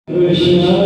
Hare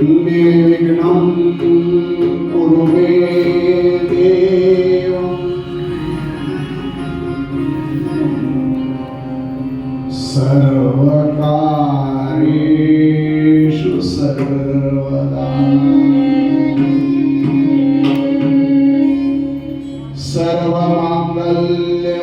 निर्विघ्नं कुरु मे देव। सर्वकार्येषु सर्वदा सर्वमांगल्ये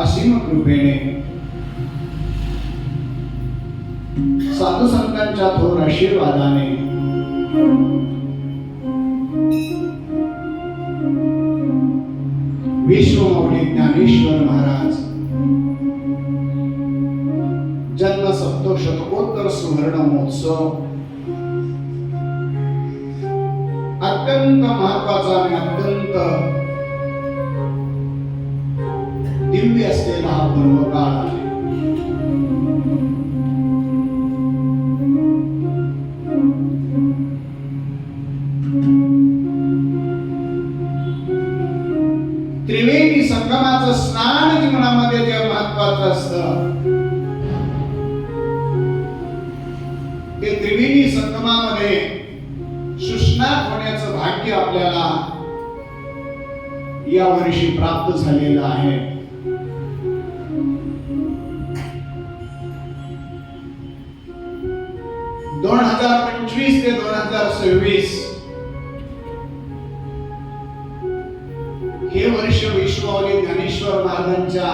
असीम कृपेने साधू संतांच्या थोर आशीर्वादाने विश्वमौली ज्ञानेश्वर महाराज जन्म सप्तशतकोत्तर सुवर्ण महोत्सव अत्यंत महत्वाचा आणि अत्यंत दिव्य असलेला हा पर्वकाळ आहे. त्रिवेणी संगमाचं स्नान जीवनामध्ये जे महत्वाचं असतं ते त्रिवेणी संगमामध्ये सुस्नात होण्याचं भाग्य आपल्याला या वर्षी प्राप्त झालेलं आहे. दोन 2025 ते 2026 हे वर्ष विश्वमाऊली ज्ञानेश्वर महाराजांच्या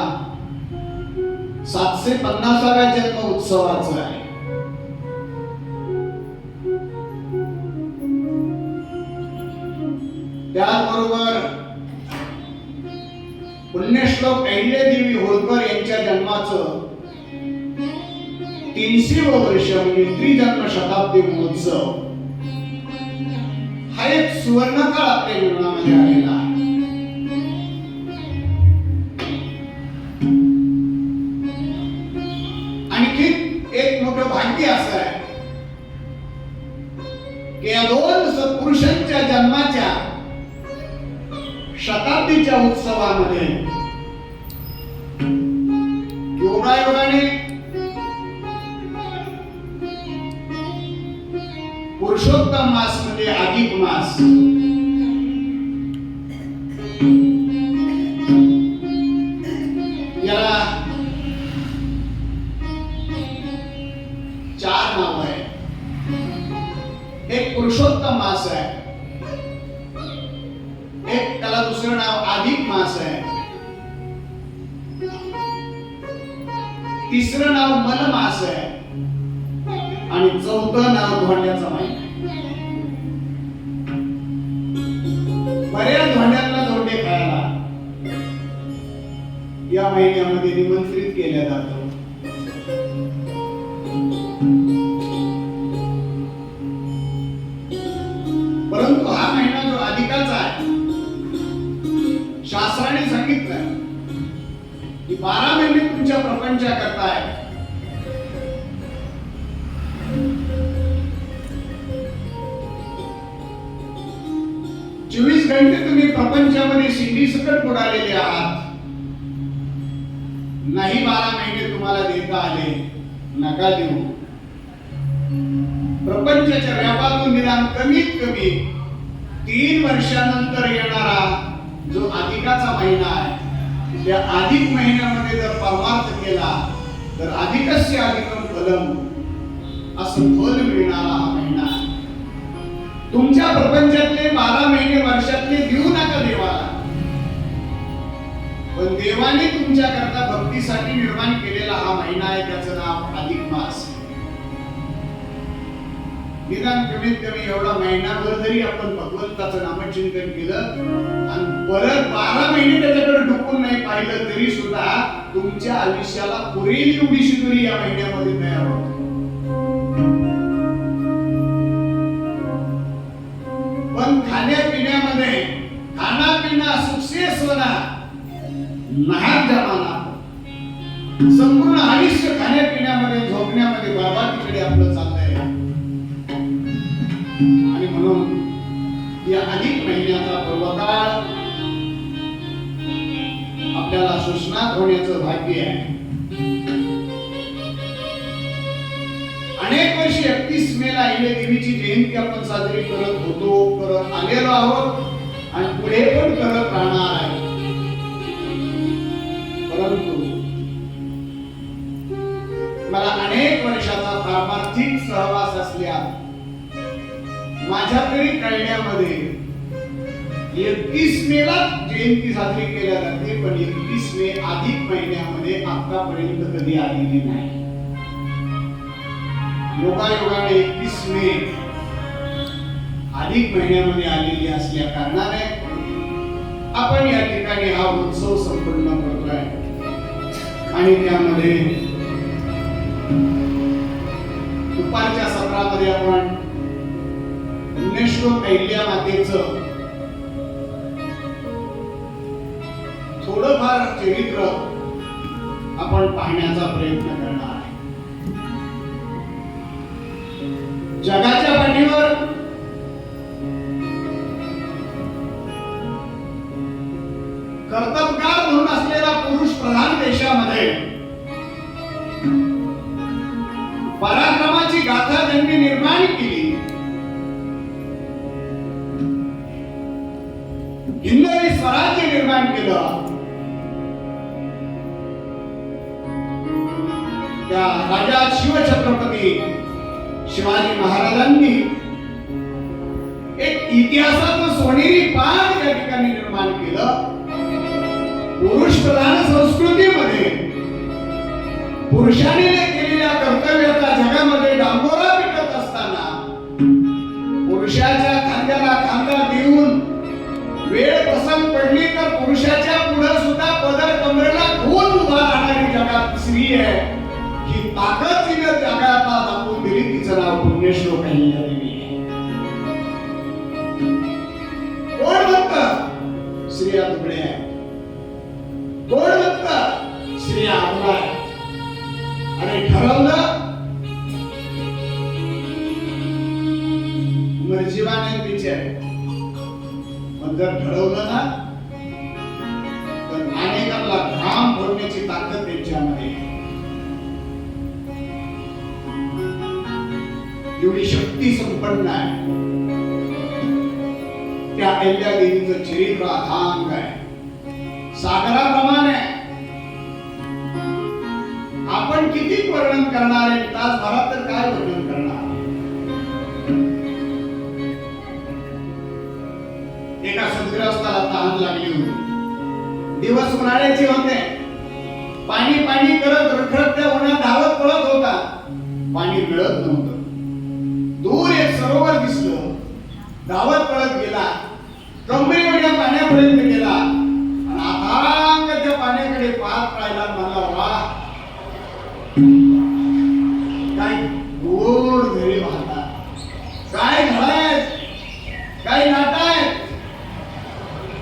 750व्या जन्म उत्सवाचं आहे. त्याचबरोबर पुण्यश्लोक अहिल्यादेवी होळकर यांच्या जन्माचं 300वे वर्ष म्हणजे त्रिजन्म शताब्दी महोत्सव हा एक सुवर्णकाळ आपल्या जीवनामध्ये आलेला आहे. आणखी एक मोठं भाग्य असं आहे की या दोन सत्पुरुषांच्या जन्माच्या शताब्दीच्या उत्सवामध्ये योगायोगाने पुरुषोत्तम मास मध्ये अधिक मास याला 4 नाव आहे. एक पुरुषोत्तम मास आहे, एक त्याला दुसरं नाव अधिक मास आहे, तिसरं नाव मन मास आहे आणि चौथं नाव धोंड्याचा महिना. बऱ्याच धोंड्यांना धोंडे खायला या महिन्यामध्ये निमंत्रित केल्या जातो. परंतु हा महिना जो अधिकाचा आहे, शास्त्राने सांगितलं की 12 महिने तुमच्या प्रपंचाकरता आहे. चोवीस घंटे तुम्ही प्रपंचामध्ये शिंडी सकट बुडालेले आहात. नाही 12 महिने तुम्हाला देता आले, नका देऊ. प्रपंचाच्या व्यापातून निदान कमीत कमी 3 वर्षानंतर येणारा जो अधिकाचा महिना आहे, त्या अधिक महिन्यामध्ये जर परमार्थ केला तर अधिकस्य अधिकम फलम असं फल मिळणारा हा महिना आहे. तुमच्या प्रपंचातले 12 महिने वर्षातले देऊ नका देवाला, पण देवाने तुमच्या करता भक्तीसाठी निर्माण केलेला हा महिना आहे, त्याचं नाव अधिक मास. निदान कमीत कमी एवढा महिनाभर जरी आपण भगवंताचं नामचिंतन केलं आणि परत 12 महिने त्याच्याकडे डुकून नाही पाहिलं तरी सुद्धा तुमच्या आयुष्याला पुरेल एवढी शिदोरी या महिन्यामध्ये तयार होते. पण खाण्यापिण्यामध्ये खाना-पिना सुखसे सोना नाहक जमाना, संपूर्ण आयुष्य खाण्यापिण्यामध्ये झोपण्यामध्ये बर्बादीकडे आपलं चाललंय. आणि म्हणून या अधिक महिन्याचा पर्वकाळ आपल्याला सुस्नात होण्याचं भाग्य आहे. अनेक वर्षी 31 मेला अहिल्यादेवीची जयंती आपण साजरी करत आलेलो आहोत आणि पुढे पण करत राहणार आहे. परंतु मला अनेक वर्षाचा पारमार्थिक सहवास असल्या माझ्या तरी कळण्यामध्ये 31 मेला जयंती साजरी केल्या जाते, पण 31 मे अधिक महिन्यामध्ये आतापर्यंत कधी आलेली नाही. योगायोगाने 31 मे अधिक महिन्यामध्ये आलेली असल्या कारणाने आपण या ठिकाणी हा उत्सव संपन्न करतोय. आणि त्यामध्ये दुपारच्या सत्रामध्ये आपण पुण्यश्लोक अहिल्या मातेचं थोडंफार चरित्र आपण पाहण्याचा प्रयत्न करणार आहे. जगाच्या पाठीवर कर्तबगार म्हणून असलेला पुरुष प्रधान देशामध्ये पराक्रमाची गाथा ज्यांनी निर्माण केली केलं. त्या राजा शिवछत्रपती शिवाजी महाराजांनी एक इतिहासाचं सोनेरी पान या ठिकाणी निर्माण केलं. पुरुष प्रधान संस्कृतीमध्ये पुरुषाने केलेल्या कर्तव्याचा जगामध्ये डांबोरा पिटत असताना पुरुषाच्या खांद्याला खांदा देऊन वेळ प्रसंग पडली तर पुरुषाच्या पुढे सुद्धा पदर कमरेला ठेवून उभा राहणारी जगात स्त्री आहे. ही ताकद तिने जगात दाखवून दिली. तिचं नाव पुण्यश्लोक अहिल्यादेवी आहे. कोण म्हणतं स्त्रिया दुबळे आहेत, कोण म्हणतं स्त्रिया अबला आहेत. अरे ठरवलं मर्जीवाने बिचारे, पण जर ठरवलं ना तर अनेकांना घाम फोडण्याची ताकद त्यांच्यामध्ये आहे. एवढी शक्ती संपन्न आहे. त्या अहिल्यादेवीचं चरित्र अथांग आहे, सागराप्रमाणे. आपण किती वर्णन करणार आहे, तासभरात तर काय वर्णन करणार. एका सद्ग्रस्ताला तहान लागली होती. दिवस उन्हाळ्याचे होते. पाणी पाणी करत रखरख त्या उन्हात धावत पळत होता. पाणी मिळत नव्हतं. दूर एक सरोवर दिसलं. धावत पळत गेला. कमरेवरच्या पाण्यापर्यंत गेला आणि अथांग त्या पाण्याकडे पाहत राहिला. मला वाह, काय गोड झरे वाहतात, काय घडायत, काय नाटायत,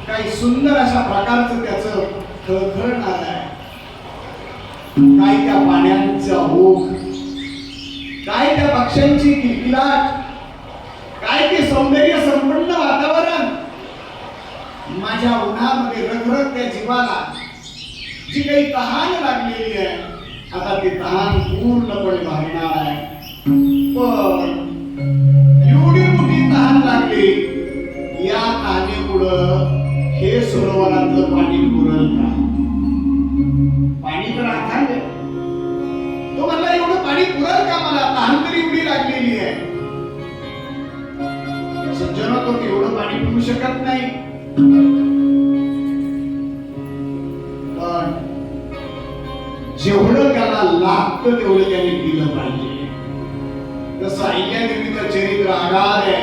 काय सुंदर अशा प्रकारचं त्याचं खळखळणार आहे. काय त्या पाण्याचा ओघ, काय त्या पक्ष्यांची किलकिलाट, काय ते सौंदर्य संपन्न वातावरण. माझ्या उन्हामध्ये रखरख त्या जीवाला जी काही तहान लागलेली आहे, आता ती तहान पूर्णपणे भागणार आहे. पण एवढी मोठी तहान लागली, या तहानेपुढं हे सरोवरातलं पाणी पुरल का? पाणी तर अथांग आहे. तो म्हणला एवढं पाणी पुरल का मला? तहान तरी एवढी लागलेली आहे. सज्जनो, तो एवढं पाणी पिऊ शकत नाही. पण जेवढं त्याला लागतं तेवढं त्याने पिलं पाहिजे. तसं अहिल्यादेवीचं चरित्र आगाध आहे.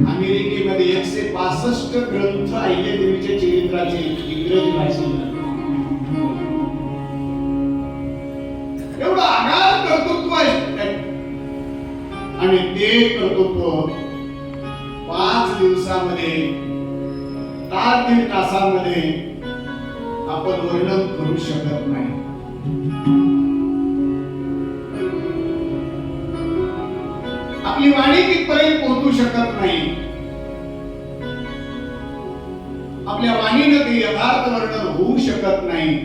अमेरिकेमध्ये 165 ग्रंथ अहिल्यादेवीच्या चरित्राचे इंग्रजी भाषेत. एवढं आगाध कर्तृत्व आहे. आणि ते कर्तृत्व 5 दिवसामध्ये, 8 तासामध्ये आपण वर्णन करू शकत नाही. आपली वाणी तिथपर्यंत पोहोचू शकत नाही. आपल्या वाणीनं ते यथार्थ वर्णन होऊ शकत नाही.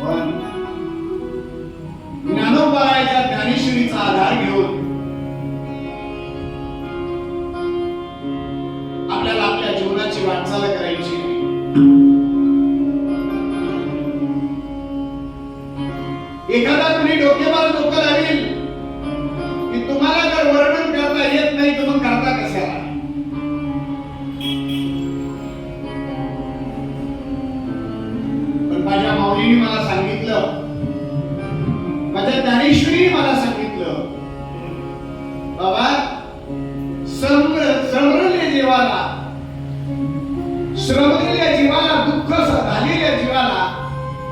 पण ज्ञानोबाच्या ज्ञानेश्वरीचा आधार घेऊन आपल्याला आपल्या जीवनाची वाटचाल करायची. एखादा कुणी डोकेबाज लोक लागेल की तुम्हाला जर वर्णन करता येत नाही तर मग करता कशाला? पण माझ्या माऊलीने मला सांगितलं, माझ्या ज्ञानेश्वरीने मला सांगितलं, बाबा श्रमलेल्या जीवाला, दुःख झालेल्या जीवाला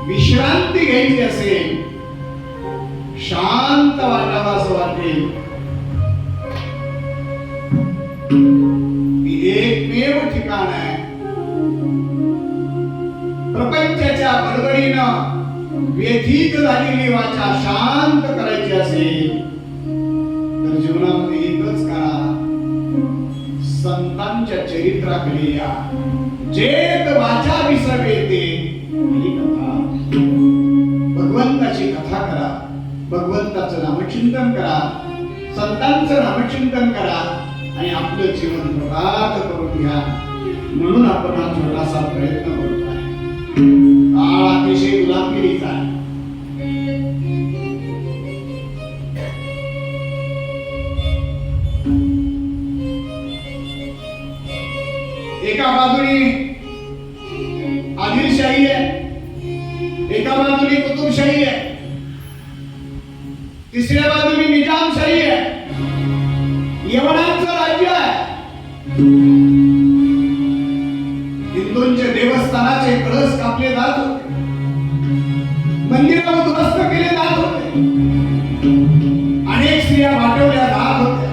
विश्रांती घ्यायची असेल, शांत वाटावं असं वाटेल, ती एकमेव ठिकाण आहे. प्रपंचाच्या बडबडीनं व्यथित झालेली वाचा शांत करायची असेल तर जीवनामध्ये एकच करा, संतांच्या चरित्राकडे या. जेत वाचा विसरते कथा, भगवंताची कथा करा, भगवंताचं नामचिंतन करा, संतांचं नामचिंतन करा आणि आपलं जीवन प्रभात करून घ्या म्हणून आपण हा छोटासा प्रयत्न करतो आहे. काळ अतिशय गुलामगिरीचा आहे. एका बाजूने आदिलशाही आहे, एका बाजूने कुतुबशाही आहे, तिसऱ्या बाजूने निजामशाही आहे, यवनांचं राज्य आहे. हिंदूंचे देवस्थानाचे कळस कापले जात होते, मंदिरं उद्ध्वस्त केले जात होते, अनेक स्त्रिया वाटवल्या जात होत्या,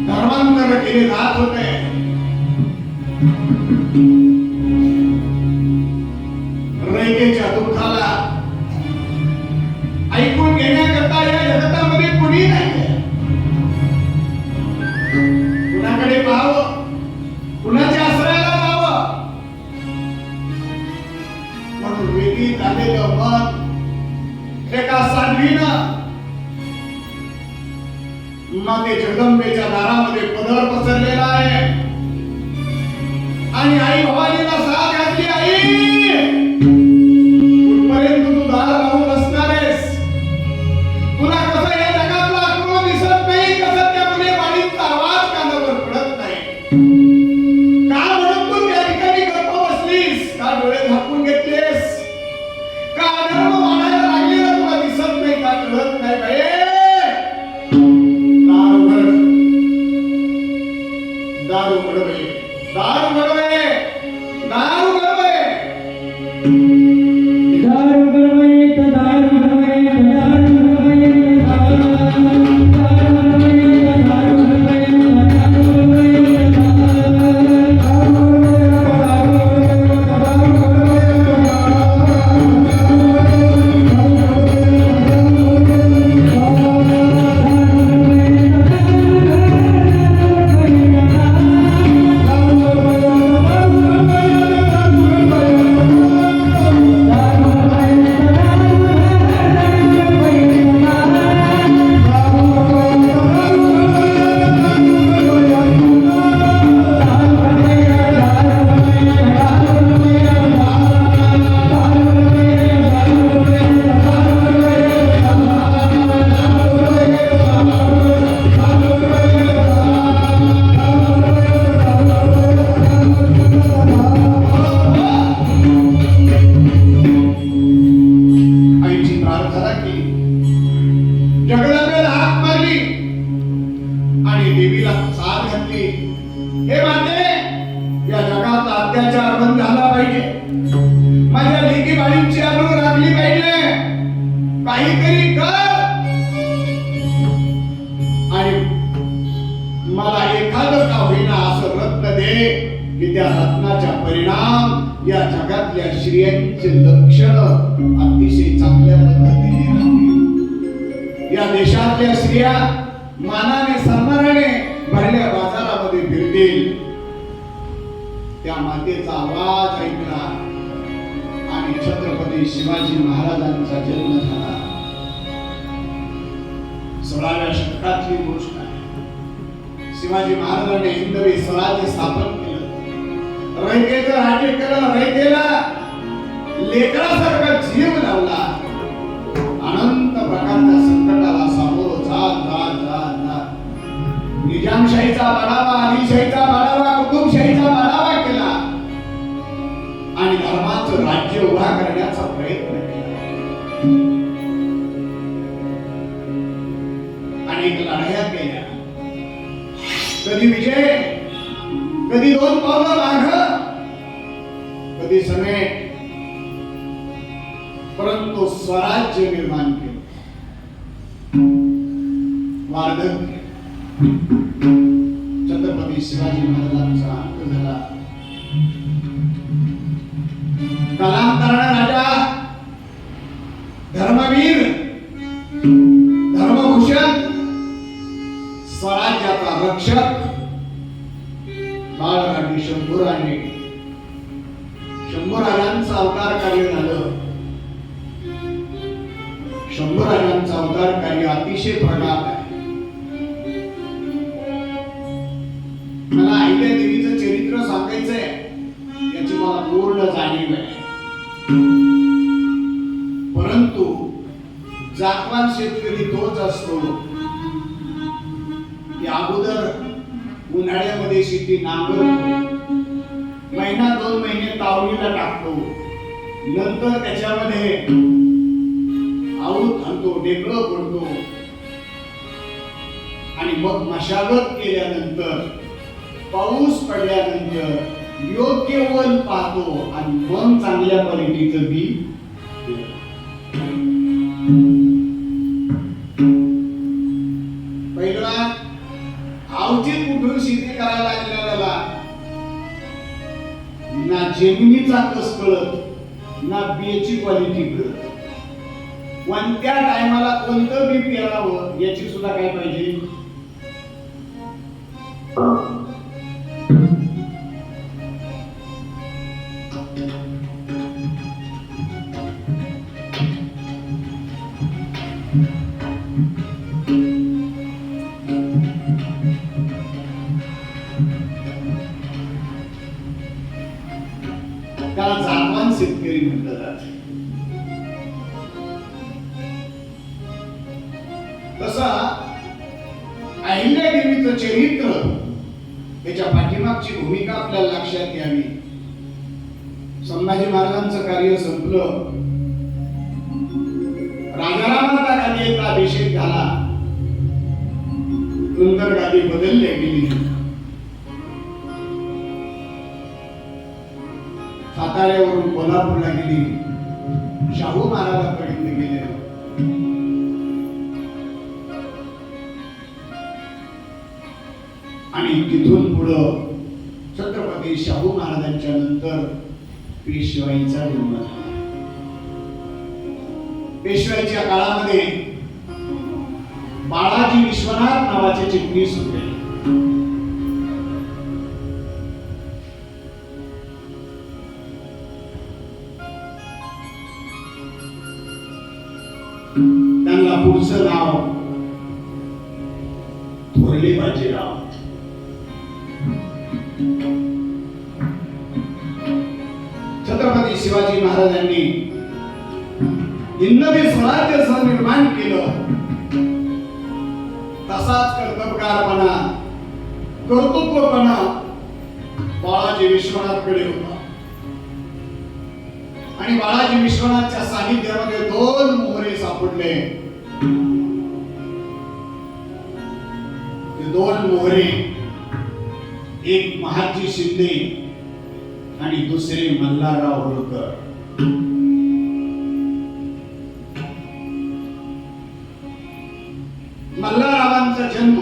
धर्मांतर केले जात होते. रयतेच्या दुःखाला ऐकून घेण्याकरता या जगतामध्ये कुणी नाही. कुणाकडे पाहावं, कुणाच्या आश्रयाला जावं म्हणून वेगळी झालेलं मन एका साध्वीनं माते जगदंबेच्या दारामध्ये पदर पसरलेला आहे आणि आई भवानीला साथ घातली. आई, कुठपर्यंत तू दार लावून असणार आहेस? तुला कसं या जगातला आक्रमण दिसत नाही? कसं त्या मुले वाणीचा आवाज कानावर पडत नाही? का म्हणून तू त्या ठिकाणी गप्प बसलीस? का डोळे झाकून घेतलेस? का अधर्म वाढायला लागलेला तुला दिसत नाही? का कळत नाही? बाई, दारू उघडवे, दारू उघडवे, दारू उघडवे, दारू उघडवे, दारू उघडवे, दारू काहीतरी कर आणि मला एखादं का होईना असं रत्न दे की त्या रत्नाच्या परिणाम या जगातल्या स्त्रियांचे लक्षण अतिशय चांगल्या पद्धतीने राहतील. या देशातल्या स्त्रिया मानाने सन्मानाने भरल्या बाजारामध्ये फिरतील. त्या मातेचा आवाज ऐकला आणि छत्रपती शिवाजी महाराजांचा जन्म झाला. 16व्या शतकातली गोष्ट आहे. शिवाजी महाराजांनी हिंदवी स्वराज्य स्थापन केलं, रयतेचं राज्य केलं, रयतेला लेकरासारखा जीव लावला. अनंत प्रकारच्या संकटाला सामोरं जात जात जात जात निजामशाहीचा बढावा, आदिलशाहीचा बढावा, कुतुबशाहीचा बढावा केला आणि धर्माचं राज्य उभा करण्याचा प्रयत्न केला. अनेक लढाया केल्या, कधी विजय, कधी 2 पावलं मागं, कधी समेट, परंतु स्वराज्य निर्माण केलं. वार्धक्य छत्रपती शिवाजी महाराजांचा अंत झाला. कालांतराने राजा, धर्मवीर, धर्मभूषण, स्वराज्याचा रक्षक बाळराजे शंभूराजे, शंभूराजांचा अवतार कार्य झालं. शंभूराजांचा अवतार कार्य अतिशय प्रगाढ आहे. मला अहिल्या देवीचं चरित्र सांगायचंय, याची मला पूर्ण जाणीव आहे. परंतु जातवान शेतकरी तोच असतो की अगोदर उन्हाळ्यामध्ये शेती नांगरतो, महिना 2 महिने तावणीला टाकतो, नंतर त्याच्यामध्ये आऊत आणतो, डेकळं पडतो आणि मग मशागत केल्यानंतर पाऊस पडल्यानंतर योग्य वन पाहतो आणि मग चांगल्या क्वालिटीचं बी. पहिला अवचित कुठून शेती करायला लागलेला ना जमिनीचा कस कळत ना बियाची क्वालिटी कळत. कोणत्या टायमाला कोणतं बी पेरावं याची सुद्धा काय पाहिजे. त्याला जातवान शेतकरी म्हटलं जात. तसा अहिल्या देवीचं चरित्र, त्याच्या पाठीमागची भूमिका आपल्याला लक्षात घ्यावी. संभाजी महाराजांचं कार्य संपलं, राजारामाचा गादीचा अभिषेक झाला, नंतर गादी बदलली गेली. साताऱ्यावरून कोल्हापूरला गेली, शाहू महाराजांपर्यंत गेले आणि तिथून पुढं छत्रपती शाहू महाराजांच्या नंतर पेशवाईचा जन्म झाला. पेशवाईच्या काळामध्ये बाळाजी विश्वनाथ नावाचे चिटणीस होते. त्यांना पुढचं नाव थोरले बाजीराव. छत्रपती शिवाजी महाराजांनी हिंदवी स्वराज्य निर्माण केलं, तसाच कर्तबगारपणा कर्तृत्वपणा बाळाजी विश्वनाथकडे होता. आणि बाळाजी विश्वनाथच्या सानिध्यामध्ये 2 मोहरे सापडले. ते 2 मोहरे, एक महाजी शिंदे आणि दुसरे मल्हारराव होळकर. मल्हाररावांचा जन्म,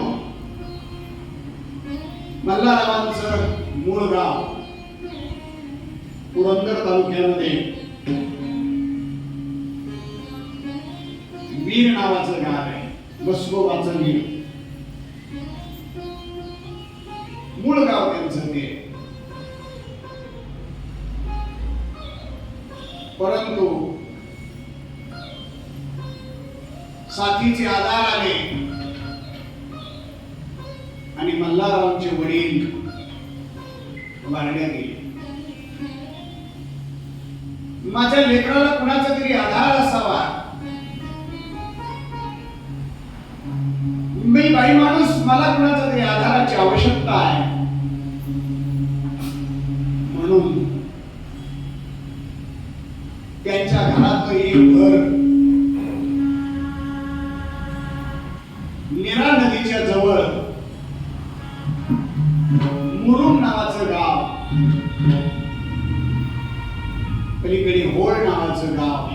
मल्हाररावांचं मूळ गाव पुरंदर तालुक्यामध्ये वीर नावाचं गाव आहे. बसवोबाचं वीर मूळ गाव त्यांचं ते. परंतु साथीचे आधार आले आणि मल्हाररावांचे वडील वारण्यात गेले. माझ्या लेकराला कुणाचा तरी आधार असावा, मी बाई माणूस, मला कुणाचा तरी आधाराची आवश्यकता आहे, म्हणून त्यांच्या घरात एक घर नीरा नदीच्या जवळ मुरुम नावाचं गाव, पलीकडे होळ नावाचं गाव,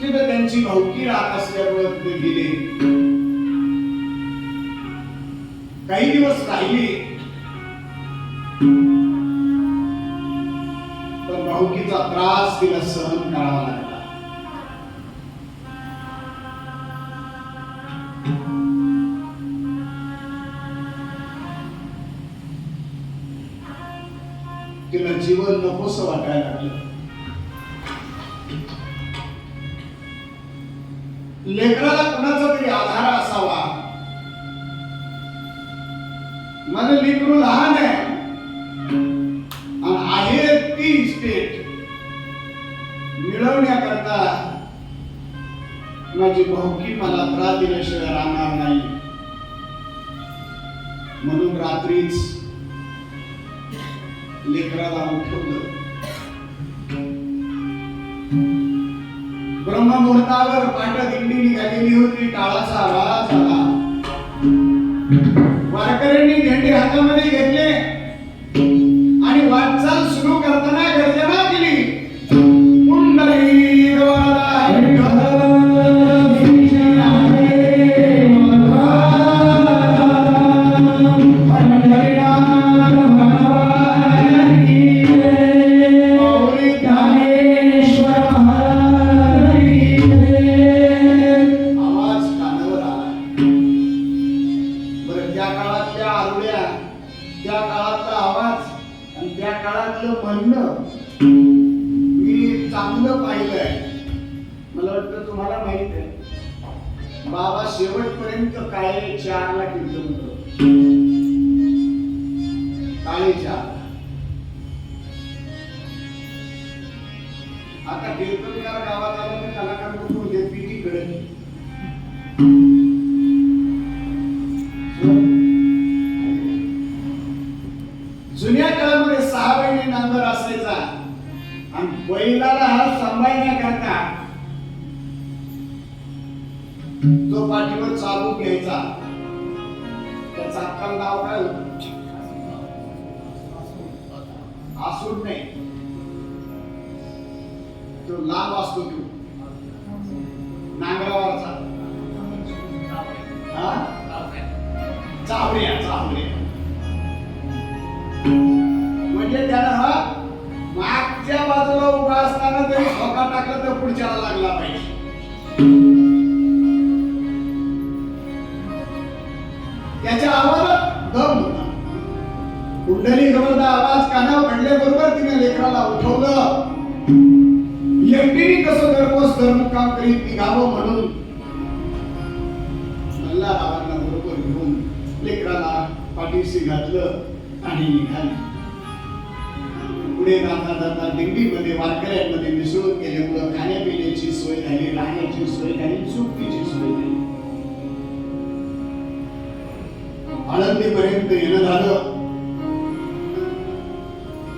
तिथे त्यांची भावकी राहत असल्यामुळे ते गेले. काही दिवस राहिले, पण भावकीचा त्रास तिला सहन करावा लागला. तिला जीवन नकोस वाटायला लागलं. लेकराला कुणाचा तरी आधार लेकरू लहान आहे आणि आहे ती स्टेट मिळवण्याकरता माझी भाऊकी मला त्रास दिल्याशिवाय राहणार नाही. म्हणून रात्रीच लेकराला उठवलं. ब्रह्ममुहूर्तावर पाठ दिंडी निघालेली होती. टाळाचा आवाज आला. वारकऱ्यांनी झेंडे हातामध्ये घेतले आणि वाटचाल सुरू करताना गर्जना केली. पुंडलिक मी चांगलं पाहिलंय. मला वाटतं तुम्हाला माहित आहे बाबा शेवटपर्यंत काळे 4 ला कीर्तन करतो. काळे 4. आता कीर्तनकार गावात आला तर कलाकार कुठून घेत तिकडे जुन्या काळामध्ये 6 महिने नांगर असायचा आणि बैलाला सांभाळण्याकरता जो पाठीवर चालू घ्यायचा त्याचा अक्कल नाव काय आसूड नाही. तो लांब असतो तो नांगरावरचा चावड्या म्हणजे त्याला मागच्या बाजूला उभा असताना तरी धोका टाकला तर पुढच्याला लागला पाहिजे. त्याच्या आवाजात दम होता. कुंडली गवळदा आवाज कानावर पडल्याबरोबर तिने लेकराला उठवलं. एकटीने कसं घरपोच धर्मकाम करीत निघावं म्हणून मल्हाररावांना बरोबर घेऊन लेकराला पाठीशी घातलं आणि निघाले. पुढे जाता दिंडीमध्ये वारकऱ्यांमध्ये मिसळून गेल्यामुळं खाण्यापिण्याची सोय झाली, राहण्याची सोय झाली, सुट्टीची सोय झाली. आळंदीपर्यंत येणं झालं.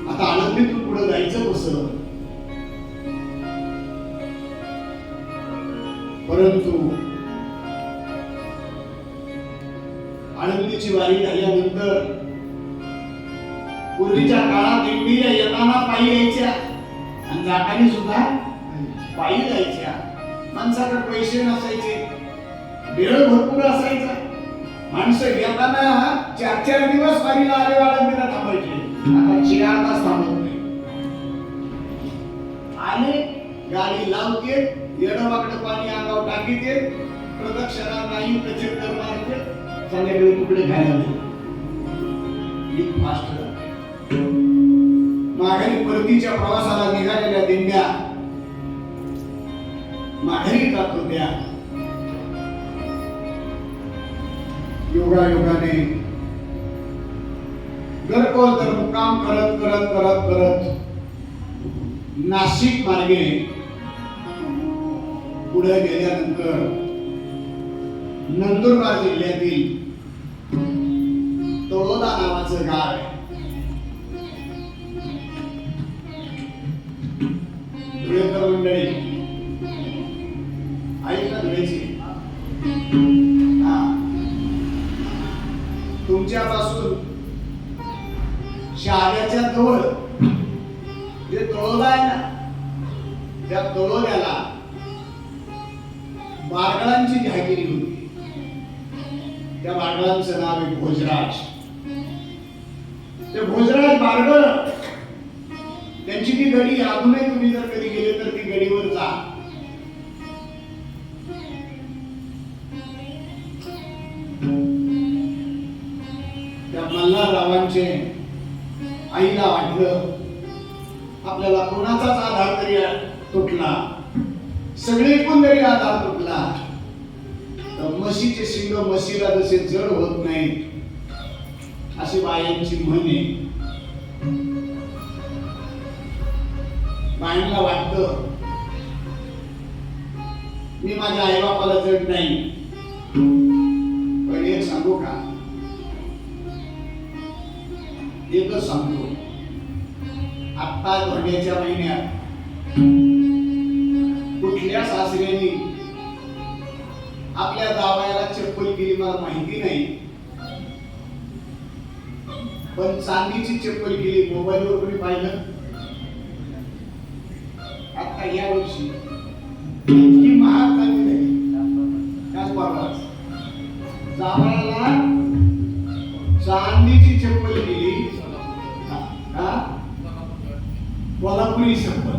आता आळंदीतून पुढे जायचं कसं? परंतु आळंदीची वारी झाल्यानंतर पूर्वीच्या काळात दिंडीला येताना पायी यायच्या आणि जाताना सुद्धा पायी जायच्या. माणसाकडे पैसे नसायचे, वेळ भरपूर असायचा. माणसं येताना 4-4 दिवस वारीला आले आळंदीला थांबायचे. आता 4 तास थांबत नाही. आले गाडी लावते, येडवाकडे पाणी अंगावर टाकीते, प्रदक्षिणा नाही चक्कर मारते, संध्याकाळी तुकडे खायला फास्ट. माघारी परतीच्या प्रवासाला निघालेल्या दिंड्या माघारी जात होत्या. योगायोगाने घरपोच तर मुक्काम करत करत करत करत नाशिक मार्गे पुढे गेल्यानंतर नंदुरबार जिल्ह्यातील तळोदा नावाचं गाव आहे. धुळेकर मंडळी ऐका धुळेची. तुमच्यापासून शहाद्याच्या जवळ जे तळोदा आहे ना, त्या तळोद्याला बारगळांची जहागिरी होती. त्या बारगळांचं नाव आहे भोजराज. ते भोजराज बारगळ त्यांची ती गडी अजूनही तुम्ही जर कधी गेले तर ती गडीवर जा. त्या मल्हाररावांचे आईला वाटलं आपल्याला कोणाचाच आधार तरी तुटला, सगळे कोण जरी आधार तुटला तर म्हशीचे शिंग म्हशीला जसे जड होत नाहीत अशी बायांची म्हण आहे. बायांना वाटतं मी माझ्या आईबापाला जड नाही. पण एक सांगू का, एकच सांगतो, आता धोंड्याच्या महिन्यात कुठल्या सासऱ्यांनी आपल्या जावयाला चप्पल केली मला माहिती नाही, पण चांदीची चप्पल केली मोबाईलवर कोणी पाहिलं? आता या वर्षी इतकी महाग झाली नाही. त्याच बरोबर जावयाला चांदीची चप्पल केली, कोल्हापुरी चप्पल.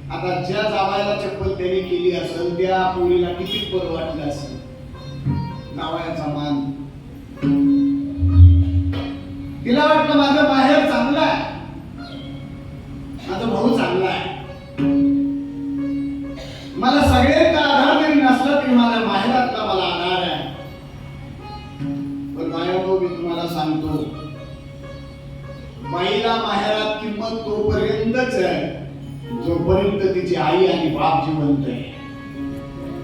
आता ज्या जावयाला चप्पल त्याने केली असेल त्या पोरीला किती बरं वाटलं असेल. जावयाचा मान, तिला वाटलं माझं माहेर चांगलं आहे, माझा भाऊ चांगला आहे, मला सगळ्यांचा आधार जरी नसला तरी माझ्या माहेरातला मला आधार आहे. पण बायानो, मी तुम्हाला सांगतो, बाईला माहेरात किंमत तोपर्यंतच आहे जोपर्यंत तिची आई आणि बाप जिवंत आहे.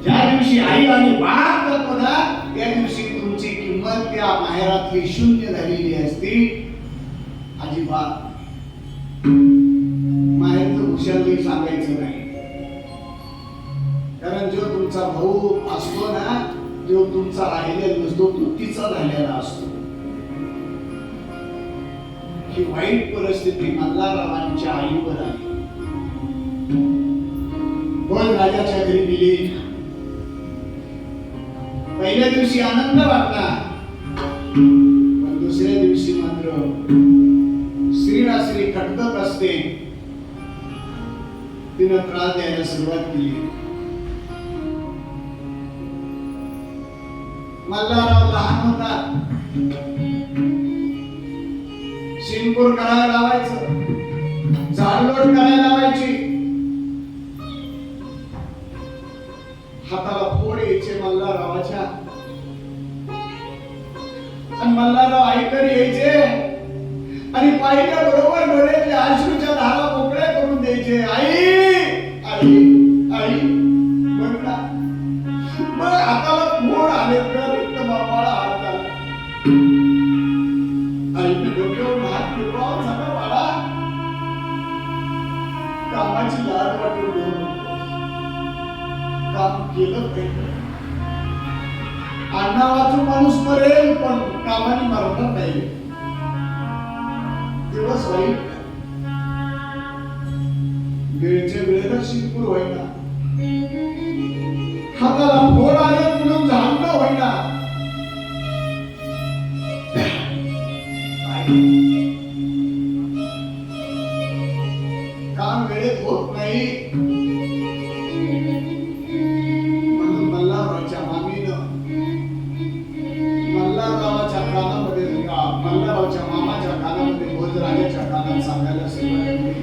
ज्या दिवशी आई आणि बाप जातो ना, त्या दिवशी तुमची किंमत त्या माहेरातली शून्य झालेली असते. अजिबात माहेरचं हुशारही सांगायचं नाही. कारण जो तुमचा भाऊ असतो ना, जो तुमचा राहिलेला नसतो, तो तिचा झालेला असतो. ही वाईट परिस्थिती मल्हाररावांच्या आईवर आली. राजाच्या घरी गेली. पहिल्या दिवशी आनंद वाटला, पण दुसऱ्या दिवशी मात्र श्रीराश्री खटकत असते. तिनं त्रास द्यायला सुरुवात केली. मल्हारराव लहान होता, शिंपूर करायला लावायचं, झाडलोट करायला लावायची, हाताला फोड यायचे मल्हाररावाच्या, आणि मल्हारराव आईकडे यायचे आणि पाहिल्या बरोबर डोळ्यातल्या अश्रूच्या धारा मोकळ्या करून द्यायचे. आई आई आई म्हणला. मग हाताला फोड आले तर बाबाला हात आला. आईने डोक्यावर हात फिरवा, सगळं बाळा कामाची लाड वाटून घेऊन काम केलं पाहिजे. अण्णा वाचून माणूस मरेल, पण कामाने मरणार नाही. दिवस वाईट, वेळच्या वेळेला शिंपूर व्हायला, हाताला फोड आले म्हणून झाडणं व्हायला. काम वेळेत होत नाही. मल्हाररावच्या मामाच्या कानामध्ये भोजराजाच्या कानात सांगायला सुरुवात केली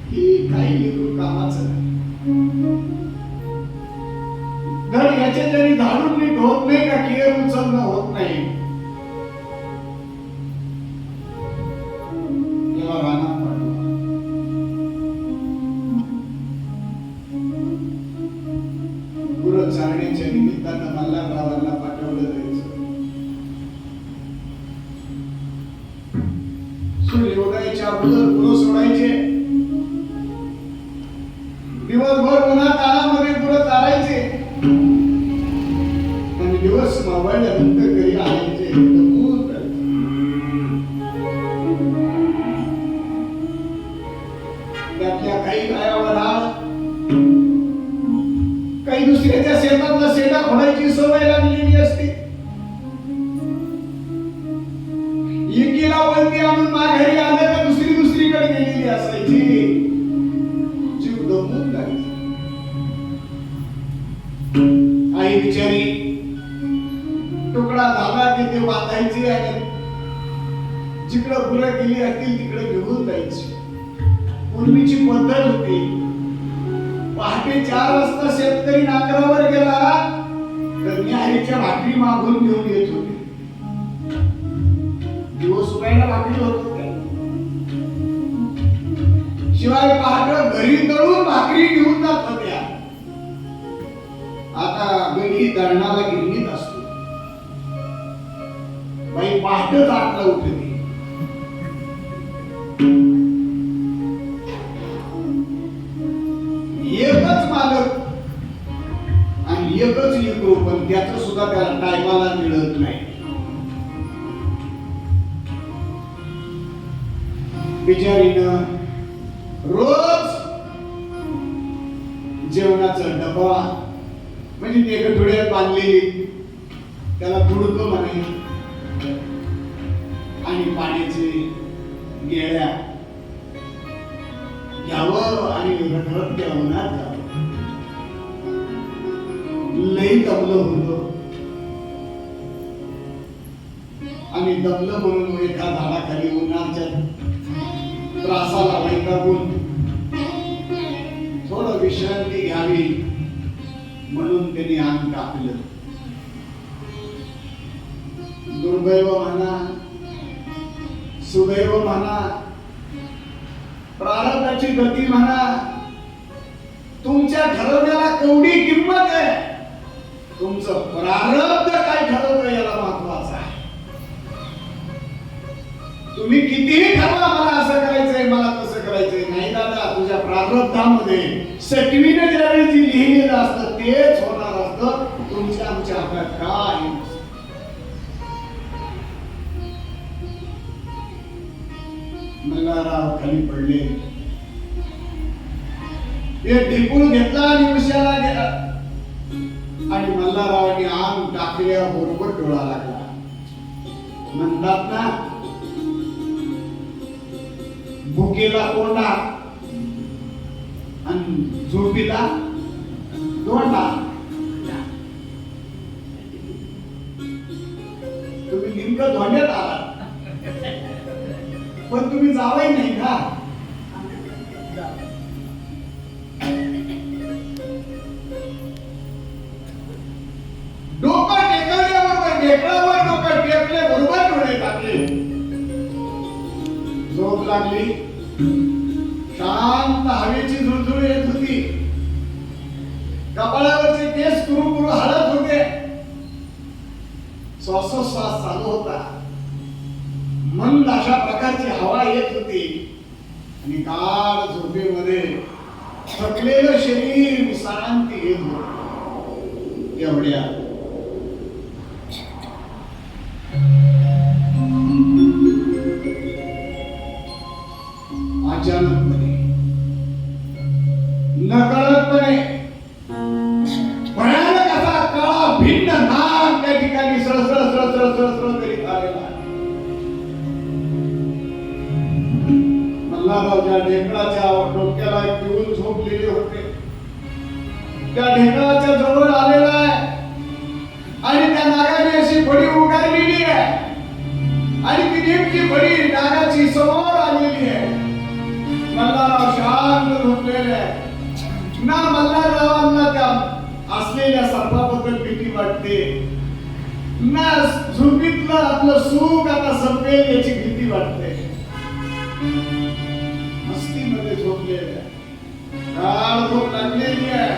की काही लेकरू कामाचं नाही. धड याचे तरी धाडून नीट होत नाही का केअर उचलणं होत नाही. याला रानात पाठवा. गुरु चारण्याच्या निमित्तानं मल्हाररावांना पाठवलं जायचं. सूर्योदयाच्या अगोदर गुरु सोडायचे. दिवसभर उन्हात तानामध्ये गुरु चालायचे आणि दिवस मावळल्यानंतर घरी आणायचे. त्यातल्या काही गायावर काही दुसऱ्याच्या शेतातला शेता खोडायची सवय लागलेली असते. एकीला वरती आणून माघारी आलं का दुसरीकडे गेलेली असायची. जीव दमून जायचा. आई बिचारी तुकडा झाला की ते बांधायचे आणि जिकडं गुरं गेली असतील तिकडे घेऊन जायची. पूर्वीची पद्धत होती. पहाटे 4 वाजता शेतकरी नांगरावर गेला तर न्याहारीच्या भाकरी मागून घेऊन येत होते. दिवस उगायला भाकरी होत होते. शिवाय पहाटे घरी दळून भाकरी घेऊन जात होत्या. आता गडी दळणाला गिरणीत असतो. बाई पहाटे 8ला उठते. एकच मालक आणि एकच लेकरू, पण त्याचं सुद्धा त्याला टायमाला मिळत नाही. बिचारीनं रोज जेवणाचा डबा म्हणजे ते गठुड्यात बांधलेली त्याला तुडकं म्हणे आणि पाण्याचे गेळ्या घ्यावं आणि रखरख त्या उन्हात जावं. लई दमलं होतं आणि दमलं म्हणून एका झाडाखाली उन्हाच्या त्रासाला वैतागून थोडं विश्रांती घ्यावी म्हणून त्यांनी अंग टाकलं. दुर्दैव म्हणा सुदैव म्हणा प्रारब्धाची गती म्हणा, तुमच्या ठरवण्याला केवढी किंमत आहे. तुमचं प्रारब्ध काय ठरवतं याला महत्वाचं आहे. तुम्ही कितीही ठरवा मला असं करायचंय मला तसं करायचंय, नाही दादा, तुझ्या प्रारब्धामध्ये सटवीने ज्यावेळी जी लिहिलेलं असतं तेच होणार असतं. तुमच्या आमच्या हातात काय मल्हारराव खाली पडले. एक ढिपूळ घेतला आणि उशाला गेला आणि मल्हाररावांनी अंग टाकल्याबरोबर डोळा लागला. म्हणतात ना भुकेला कोंडा आणि झोपीला दोंडा. तुम्ही नेमकं धोंड्यात आला पण तुम्ही जावई नाही का. डोकं टेकवल्याबरोबर ढेकळावर डोकं टेकले बरोबर डोळे टाकले. झोप लागली. शांत हवेची झुळझुळ येत होती. कपाळावरचे केस कुरू हलत होते. श्वासोश्वास चालू होता. मंद अशा प्रकारची हवा येत होती आणि गाढ झोपेमध्ये थकलेलं शरीर विश्रांती घेत होतं. एवढ्या अचानकपणे नकळतपणे भयानक असा काळा भिन्न नाग त्या ठिकाणी सळसळ सळसळ सळसळ करीत आलेला. मल्हाररावच्या ढेकळाच्या डोक्याला घेऊन झोपलेले होते. त्या ढेकळाच्या जवळ आलेला आहे आणि त्या नागाने अशी फडी उगारलेली आहे आणि ती नेमकी फडी नागाची समोर आलेली आहे. मल्हारराव शांत झोपलेले आहे. ना मल्हाररावांना त्या असलेल्या सर्पाबद्दल भीती वाटते, ना झोपीतलं आपलं सुख आता संपेल याची भीती वाटते. मस्तीमध्ये झोपलेले आहे. गाढ झोप लागलेली आहे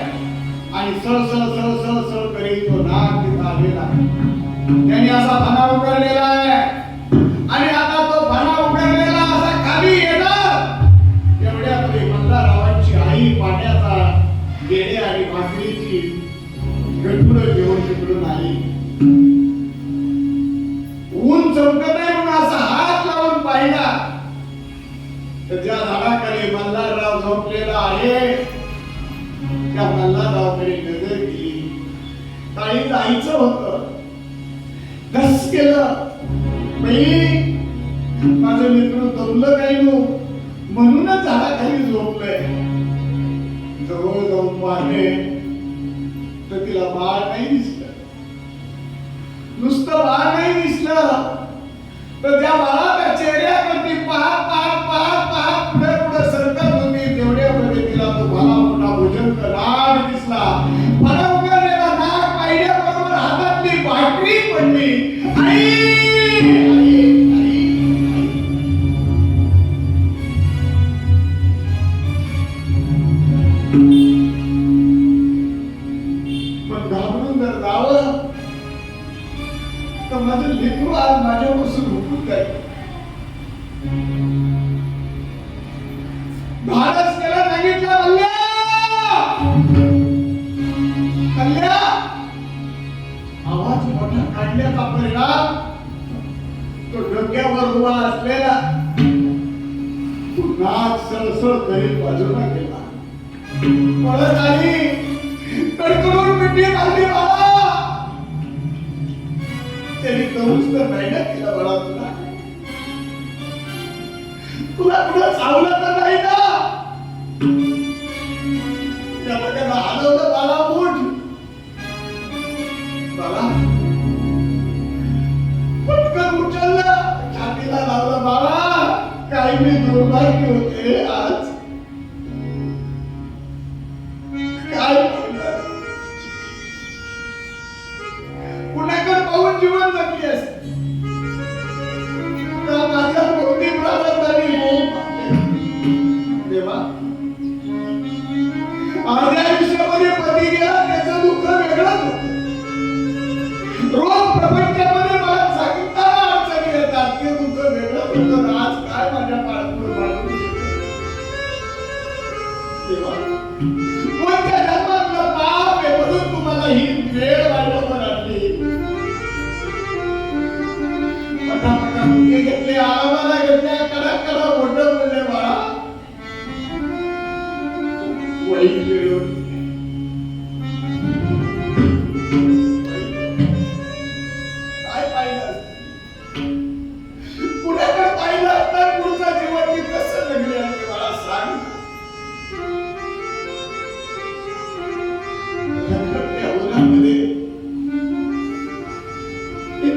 आणि सळसळ सळसळ सळ करीत तो नाग तिथं आलेला. त्याने असा फणा उघडलेला आहे आणि आता तो फणा उघडलेला असा खाली येणार तेवढ्यामध्ये मल्हाररावांची आई पाण्याचा गेडे आणि भाकरीची गठुडं घेऊन तिकडून आली. ऊन चमकत आहे म्हणून असा हात लावून पाहिला तर ज्या झाडाखाली मल्हारराव झोपलेला आहे त्या मल्हाररावकडे नजर गेली. काळी जायचं होतं. धस केलं. माझं मित्र दमलं काही म्हणूनच झाडाखाली झोपलंय. जवळ जाऊन पाहिले तर तिला बाळ नाही दिसलं. नुसतं बाळ नाही दिसलं तर त्या बाळाच्या चेहऱ्यावरती पाहत पाहत पाहत पाहत पुढे पुढे सरकत होती. तेवढ्यामध्ये तिला तो भला मोठा भुजंग पडली. आई आई आई. पण घाबरून जर जावं तर माझं लेकरू आज माझ्यापासून हुकून जाईल. धाडस केला सांगितलं कल्ल्या. आवाज मोठा काढण्याचा परिणाम तो डोक्यावर उभा असलेला पुन्हा सळसळ करीत बाजूला गेला. पळत आली, कडकडून मिठी घालली बाळा. त्यांनी करूच तर नाही ना केला बाळा. तुला पुढे चावलं तर नाही ना. त्याला हलवलं बाळा. उठ बाळा. पटकन उचललं, छातीला लावलं. बाळा काही मी दुर्भाग्य होते आज. काय कुणाकडे पाहून जीवन जगली असते का माझ्या भोवती प्रारंभाने देवा. माझ्या आयुष्यामध्ये पती गेला त्याचं दुःख वेगळंच होतं. रोज प्रपंचामध्ये मला सांगताना अडचणी येतात ते दुःख वेगळंच होतं. आज काय माझ्या पाठपुढे मागून देवा. कोणत्या जन्मातलं पाप आहे म्हणून तुम्हाला ही वेळ वाढवून आणली. पटापटा मुके घेतले, आरामाला घेतल्या, कडा कडा मोठं बोलले बाळा. वाईट वेळ होती. काय पाहिलं पुण्याकडे पाहिलं असता पुढचं जीवन मी कसं जगले असते मला सांग.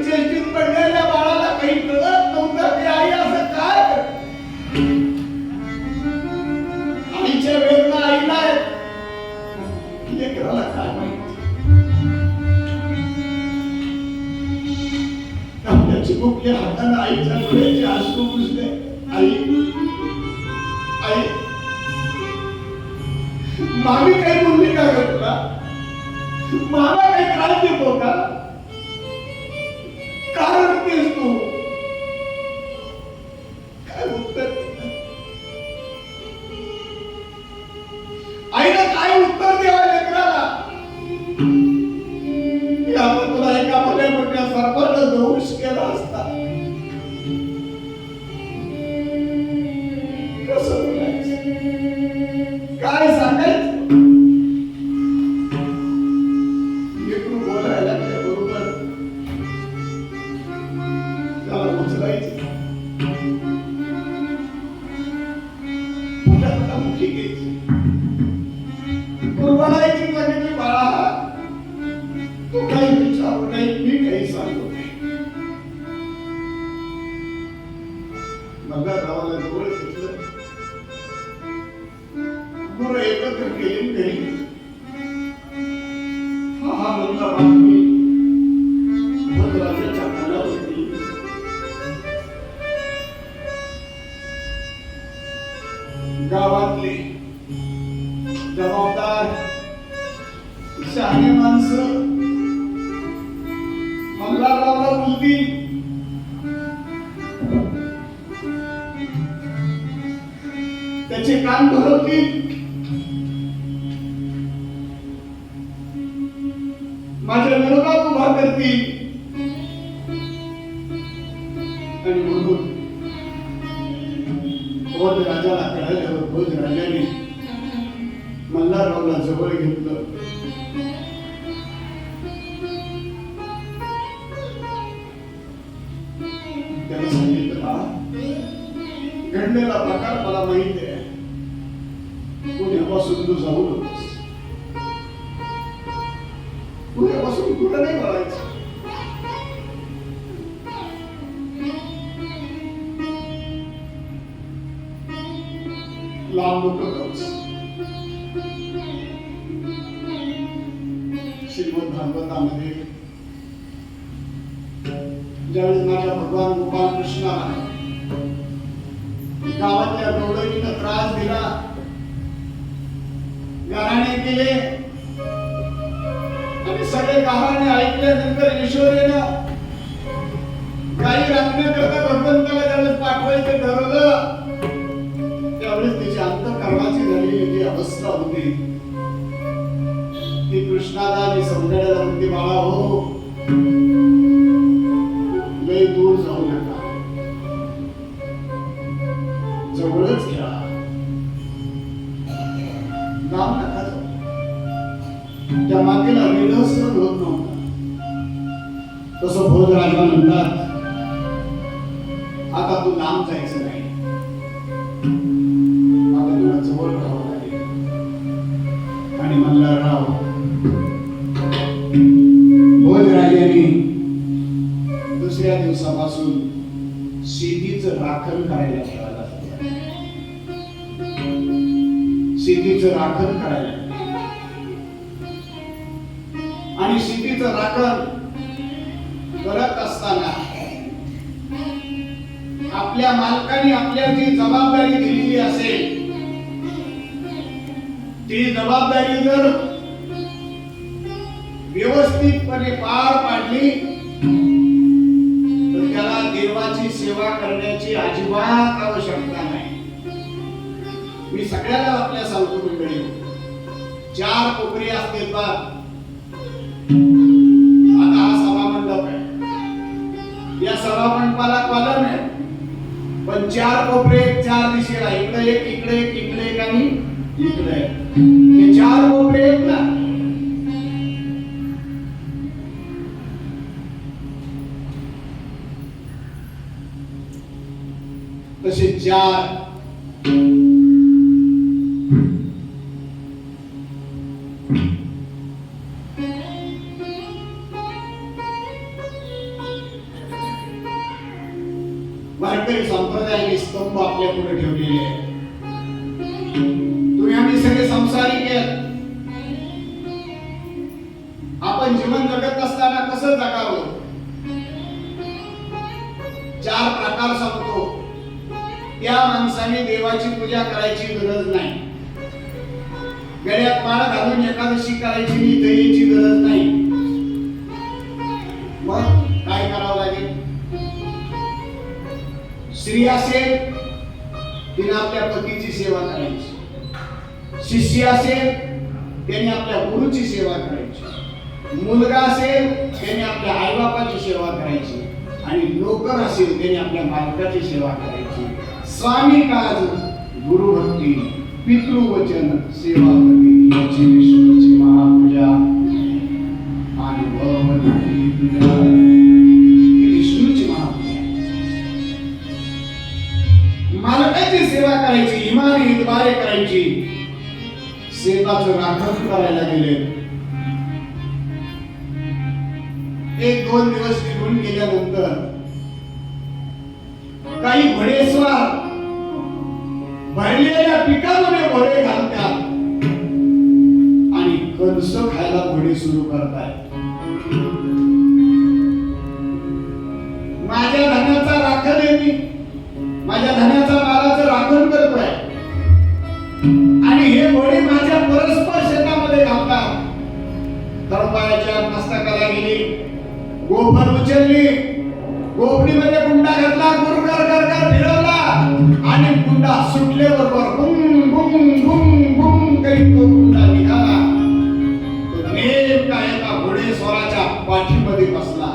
चेष्टीत पडलेल्या बाळाला काही कळत नव्हतं की आई असं काय करते. आईच्या वेदना आईला लेकराला काय माहिती. आपल्या चिमुकल्या हाताने आईच्या डोळ्याचे अश्रू पुसले. आई आई मामी काही बोलली का ग तुला. मामा काही त्रास देतो का. कारण तेच तू काय उत्तर. आईला काय उत्तर द्यावं लेकराला. आपण तुला एका मोठ्या मोठ्या सरपंच दोष केला असता. कसं बोलायचं काय सांगायचं. लेकरू बोलायला बरोबर त्याला उचलायचं. मोठ्या मुठी घ्यायची. कुर्बानाची सांगितली बाळा तू काही विचारू नाही मी काही सांगू नाही. मला गावाला जवळ घेतलं. गुरु एकत्र केली घरी. हा मुलगा बातमी भद्राजाच्या कानावरती. गावातले जबाबदार शहाणे माणसं मल्हाररावला बोलतील. त्याचे कान भरवतील. माझ्या विरोधात उभा करतील. आणि म्हणून भोज राजाला कळाल्यावर भोज राजाने मल्हाररावला जवळ घेतलं. त्याला सांगितलं घडलेला प्रकार मला माहिती आहे. पुण्यापासून तू जाऊ नकोस. पुण्यापासून कुठं नाही वळायचं. लांब नकोस. श्रीमद भागवतामध्ये ज्यावेळेस माझ्या भगवान गोपाल कृष्णाला गावातल्या गवळणीनं त्रास दिला, गाराणे केले आणि सगळे गाराणे ऐकल्यानंतर यशोदेनं काही राखण्याकरता भगवंताला ज्यावेळेस पाठवायचं ठरवलं, त्यावेळेस तिची अंतःकरणाची झालेली जी अवस्था होती ती कृष्णाला मी समजायला म्हणते, बाळा हो, लय दूर जाऊ नका, जवळच घ्या, लांब नका जाऊ. त्या मातेला विरह सहन होत नव्हता. तसं भोजराजा म्हणतात, आता तू लांब जायचं नाही, आता तुला जवळ राहावं लागेल. आणि मल्हारराव भोजराजाने दुसऱ्या दिवसापासून सीतेचं राखण करायला ठेवायला सुरुवात. सीतेचं राखण करायला आणि सीतेचं राखण करत असताना आपल्या मालकाने आपल्याला जी जबाबदारी दिलेली असेल, ती जबाबदारी जर व्यवस्थितपणे पार पाडली तर त्याला देवाची सेवा करण्याची अजिबात आवश्यकता नाही. मी सगळ्याला आपल्या सांगतो मंडळी, 4 कोपरी असते बा. आता हा सभा मंडप आहे, या सभा मंडपाला कॉलम आहे, पण 4 कोपरे 4 दिशेला, इकडे एक, इकडे एक, इकडे एक आणि इकडे एक. हे 4 कोपरे आहेत ना, तसे 4 वारकरी संप्रदायाने स्तंभ आपल्या पुढे ठेवलेले आहेत. तुम्ही आम्ही सगळे संसारिक आहेत. आपण जीवन जगत असताना कसं जगावं, 4 प्रकार सांगतो. त्या माणसाने देवाची पूजा करायची गरज नाही, गळ्यात माळ घालून एकादशी करायची दयेची गरज नाही. मग काय करावं लागेल? स्त्री असेल तिने आपल्या पतीची सेवा करायची, शिष्य असेल त्याने आपल्या गुरुची सेवा करायची, मुलगा असेल त्याने आपल्या आईबापाची सेवा करायची, आणि नोकर असेल त्याने आपल्या मालकाची सेवा करायची. स्वामी काज गुरु भक्ती पितृवचन सेवा करते, विष्णूची महापूजा अनुभव नाही तुझा. विष्णूची महापूजा, मालकाची सेवा करायची, इमानी इतबारे करायची, सेवाचं राखण करायला गेले. 1-2 दिवस निघून गेल्यानंतर काही घोडेस्वार भरलेल्या पिकामध्ये घोडे घालतात आणि कणस खायला घोडे सुरू करतात. माझ्या धनाचा राखण आहे, मी माझ्या धनाचा मालाचं राखण करतोय आणि हे घोडे माझ्या परस्पर शेतामध्ये घालतात. तळपायाच्या मस्तकाला गेली, गोफर उचलली, गोफणीमध्ये गुंडा घातला, गुरगर गरगर फिरवला आणि गुंडा सुटल्याबरोबर बुम बुम बुम बुम करीत तो गुंडा निघाला. तो नेमका एका घोडेस्वाराच्या पाठीमध्ये बसला.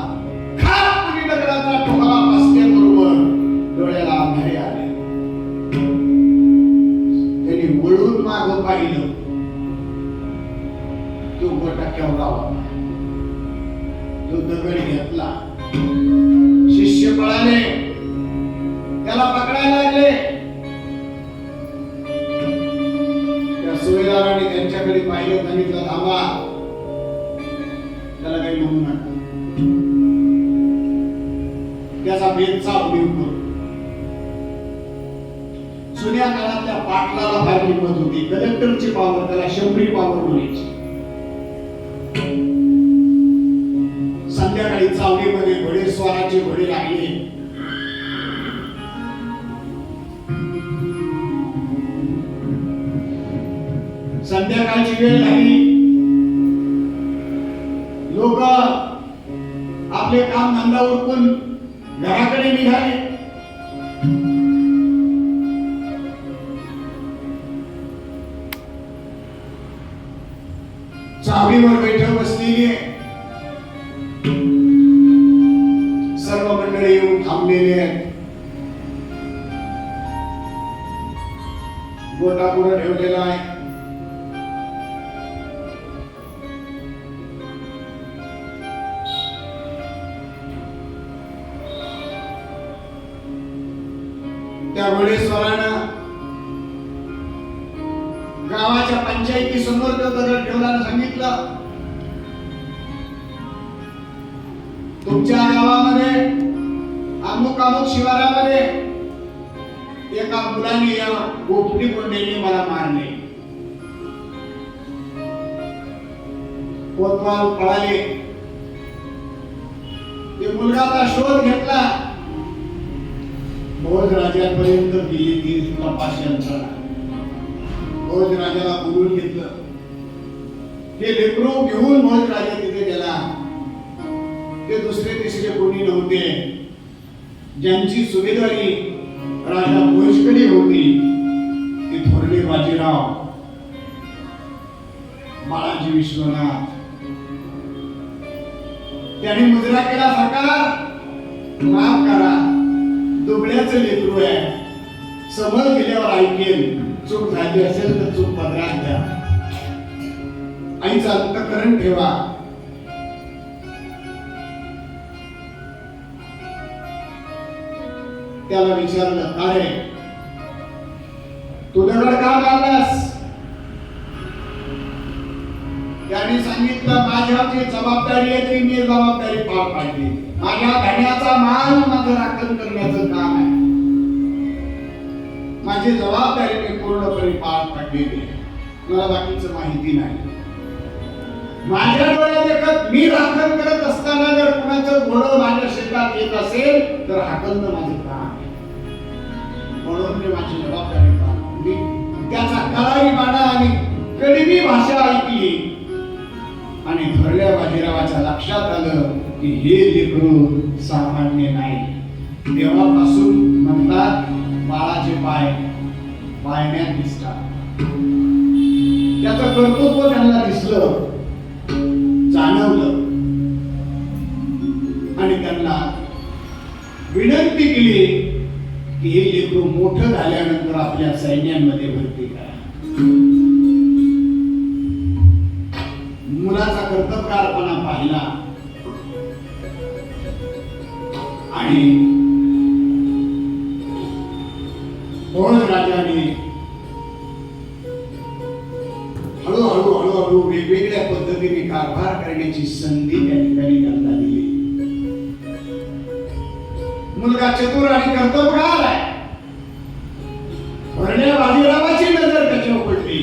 खाली दगडाचा ठोकळा बसल्याबरोबर डोळ्याला अंधारे आले. त्यांनी वळून मागं पाहिलं, तो गोटा केवढा होता. तो दगड घेतला, शिष्य पळाले, त्याला पकडायला लागले. त्या सुवेदाराने त्यांच्याकडे पाहिलं, सांगितलं थांबा, त्याला काही म्हणू नका. त्याचा भेद चावली उभं. जुन्या काळातल्या पाटलाला फार किंमत होती. कलेक्टरची पावर त्याला 100 पावर म्हणायची. संध्याकाळी चावडीमध्ये घोडे घोडेस्वाराचे घोडे लागले. संध्याकाळची वेळ झाली. लोक आपले काम धंदा उरकून घराकडे निघाले. चावीवर बैठक बसलेली आहे. सर्व मंडळी येऊन थांबलेले आहेत. गोटा पुढे ठेवलेला आहे. त्या घोडेस्वारानं गावाच्या पंचायती समोर तो दगड ठेवला, सांगितलं तुमच्या गावामध्ये अमुक अमुक शिवारामध्ये एका मुलाने या गोपटी कोंडेने मला मारले. कोतवाल पळाले. ते मुलगाचा शोध घेतला. भोज राजापर्यंत गेली ती तपास यंत्रणा. भोज राजाला बोलून घेतलं. ते लेकरू घेऊन भोज राजा तिथे गेला. ते दुसरे तिसरे कोणी नव्हते. ज्यांची सुभेदारी राजा भोजकडे होती ते थोरले बाजीराव, बाळाजी विश्वनाथ. त्यांनी मुजरा केला, सरकार माफ करा, दुबळ्याचं लेकरू आहे, समज दिल्यावर ऐकेल, चूक झाली असेल तर चूक पदरात द्या, आईचं अंतःकरण ठेवा. त्याला विचारलं, का रे तू दगड का मारलास? त्याने सांगितलं, माझ्याची जबाबदारी आहे ती मी जबाबदारी पार पाडली. माझ्या धन्याचा मान माझं राखण करण्याचं काम आहे. माझी जबाबदारी मी पूर्णपणे पार पाडलेली आहे. मला बाकीचं माहिती नाही. माझ्या डोळ्यात देखत मी राखण करत असताना जर कुणाचं घोडं माझ्या शेतात येत असेल तर हाकलणं माझं काम आहे. म्हणून मी माझी जबाबदारी पार पाडली. त्याचा कळाईपणा आणि कडवी भाषा ऐकली आणि थोरल्या बाजीरावाच्या लक्षात आलं की हे लेकरू सामान्य नाही. तेव्हापासून म्हणतात बाळाचे पाय पाळण्यात दिसतात. त्याचं कर्तृत्व त्यांना दिसलं, जाणवलं आणि त्यांना विनंती केली की हे लेकरू मोठं झाल्यानंतर आपल्या सैन्यांमध्ये भरती करा. मुलाचा कर्तबगारपणा पाहिला आणि भोज राजाने हळूहळू हळूहळू वेगवेगळ्या पद्धतीने कारभार करण्याची संधी त्या ठिकाणी त्यांना दिली. मुलगा चतुर आणि कर्तबगार आहे. भरण्या बाजीरावाची नजर त्याच्यावर पडली.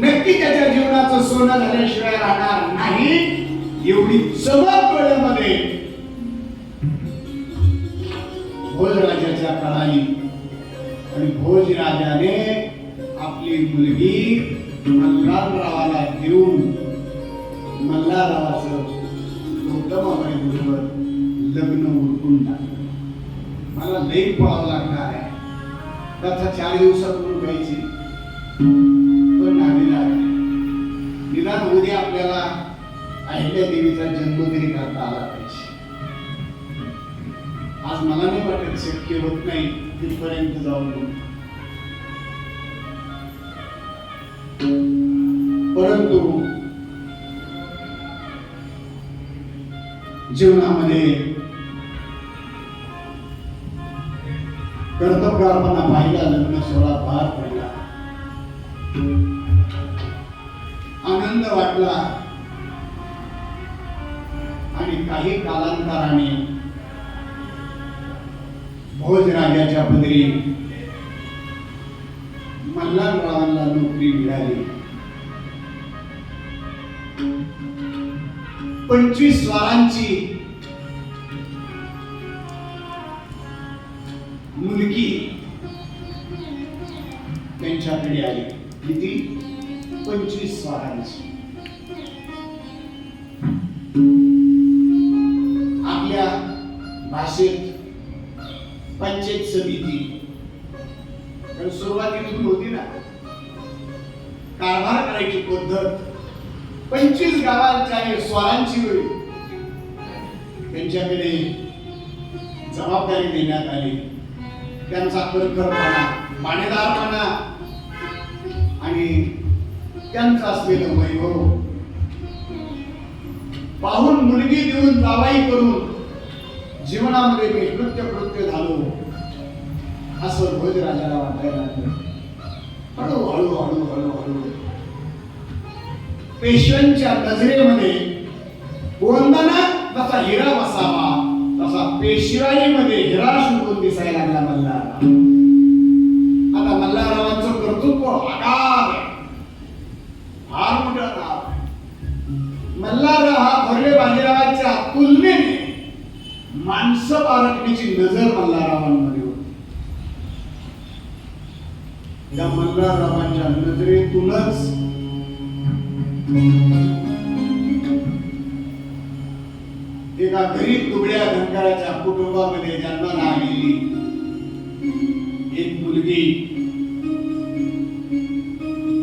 नक्की त्याच्या जीवनाचं सोनं झाल्याशिवाय राहणार नाही एवढी चमक डोळ्यामध्ये भोजराजाच्या कळाली. आणि भोजराजाने आपली मुलगी मल्हाररावाला देऊन मल्हाररावाचं गौतमाबाई बरोबर लग्न उरकून टाकलं. मला लई पळावं लागणार आहे. कथा 4 दिवसात उरकायची पण नावीला निदान उद्या आपल्याला अहिल्या देवीचा जन्म तरी करता आला पाहिजे. आज मला नाही वाटत शक्य होत नाही तिथपर्यंत जाऊन. परंतु जीवनामध्ये कर्तबगारपणा पाहिला, लग्न सोहळा पार पडला, आनंद वाटला आणि काही कालांतराने भोजराजाच्या पदरी मल्हाररावांना नोकरी मिळाली. 25 स्वारांची त्यांच्याकडे आली. किती? 25 स्वारांची. आपल्या भाषेत पंचायत समिती, कारण सुरुवातीतून होती ना कारभार करायची पद्धत. 25 गावांच्या स्वारांची त्यांच्याकडे जबाबदारी देण्यात आली. त्यांचा कणखरपणा, मानेदारपणा आणि त्यांचं असलेलं वैभव पाहून मुलगी देऊन जावाई करून जीवनामध्ये मी कृत्य झालो असं भोजराजाला वाटायला लागलं. हळूहळू पेशव्यांच्या नजरेमध्ये वंदना जसा हिरा बसावा तसा पेशवाईमध्ये हिरा शोधून दिसायला लागला मल्हारराव. आता मल्हाररावांचं कर्तृत्व आगार, फार मोठं नाव. मल्हारराव हा थोरले बाजीरावांच्या तुलनेने माणसं पारखण्याची नजर मल्हाररावांमध्ये होती. या मल्हाररावांच्या नजरेतूनच एका गरीब दुबळ्या धनगराच्या कुटुंबामध्ये जन्माला आलेली एक मुलगी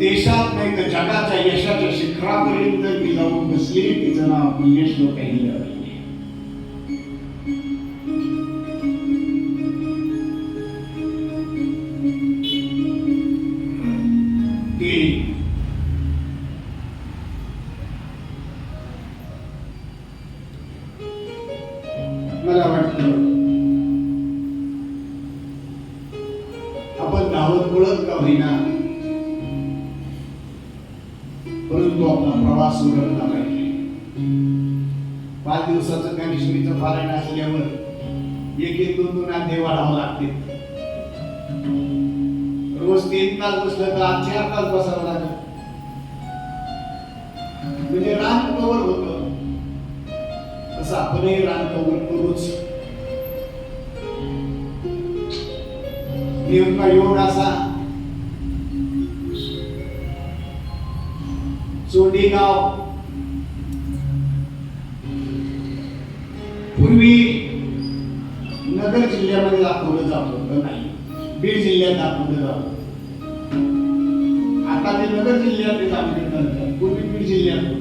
देशात नाही तर जगाच्या यशाच्या शिखरापर्यंत ती जाऊन बसली. तिचं नाव पुण्यश्लोक अहिल्याबाई. मला वाटतं आपण धावत पळत का होईना परंतु आपला प्रवास उरकला पाहिजे. 5 दिवसाचं ज्ञानेश्वरीचं पारायण असल्यावर एक 2 अध्याय वाढावं लागते. रोज 3 तास बसलं तर आज 4 तास बसावं लागत. म्हणजे रान कवर होतं. असं आपणही रान कवर करूच. नेमका योग असा चोंडीगाव पूर्वी नगर जिल्ह्यामध्ये दाखवलं जात होतं, नाही बीड जिल्ह्यात दाखवलं जात होतं. आता ते नगर जिल्ह्यात दाखवलं जातं, पूर्वी बीड जिल्ह्यात.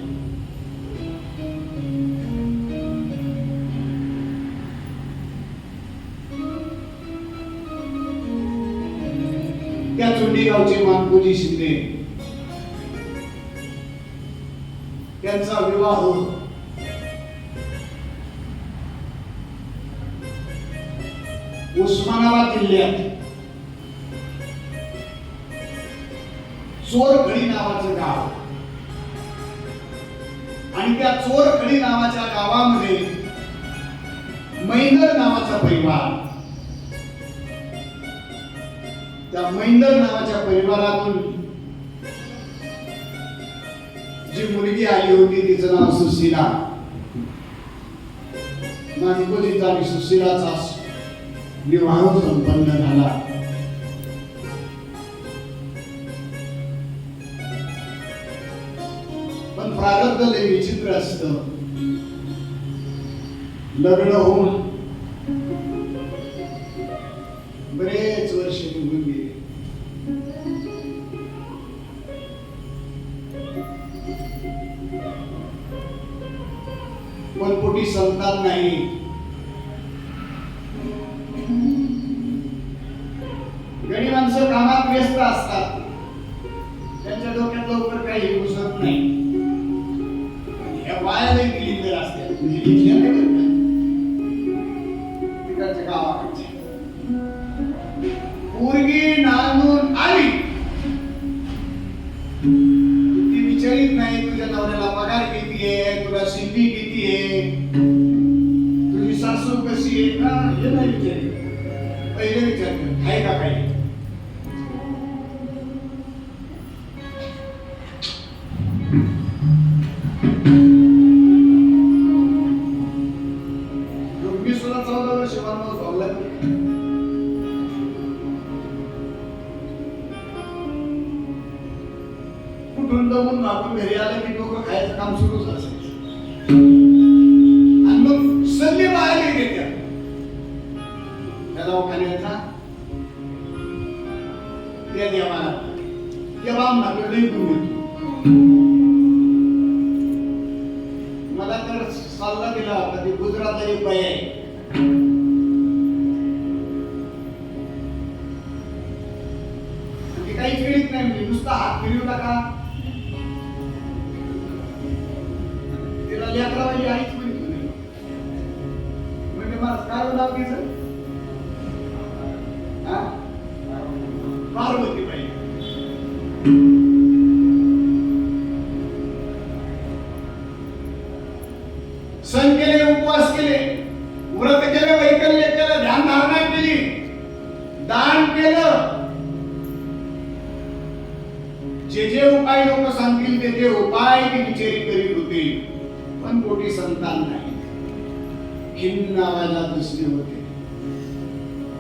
त्या चोंडीगावचे मानकोजी शिंदे त्यांचा विवाह उस्मानाबाद जिल्ह्यात चोरखळी नावाचं गाव, आणि त्या चोरखळी नावाच्या गावामध्ये मैंदर नावाचा परिवार. त्या मैंदर नावाच्या परिवारातून जी मुलगी आली होती तिचं नाव सुशीला. नानकोजीचा आणि सुशीलाचा विवाह संपन्न झाला. पण प्रारब्ध लय विचित्र असतं. लग्न होऊन बरेच वर्ष निघून गेले. पण पोटी संतान नाही. गणी माणसं कामात व्यस्त असतात, त्यांच्या डोक्यात लवकर काही घुसत नाही. या वायाला दिली तर असतात, म्हणजे इथल्या नाही बरं का, तिकडच्या गावाकडच्या. पोरगी नांदून आली ती विचारित नाही तुझ्या नवऱ्याला पगार किती आहे, तुला शेती किती आहे, तुझी सासू कशी आहे का, हे नाही विचारित. पहिले विचारतात आहे का काही. मी सुद्धा 14 वर्ष वनवास. मागून घरी आलं की डोकं खायचं काम सुरूच असायचं. आणि मग सल्ले बाहेर घेतात त्या दवाखान्याचा त्या देवाला त्या बामणाकडे घेऊन येतो. मला तर सल्ला दिला होता ती गुजरातला एक बाई आहे, काहीच कळत नाही म्हणजे नुसता हात फिरवू नका. तिला लेकरा माझी आईच म्हणत होती. म्हणजे मला काय नाव तिचं पार्वती बाई. सण केले, उपवास केले, व्रत केले, वैकल्य केलं, ध्यान धारणा केली, दान केलं, जे जे उपाय लोक सांगतील ते ते उपाय ती बिचारी करीत होते, पण पोटी संतान नाही. खिन्न आवाजात बसले होते.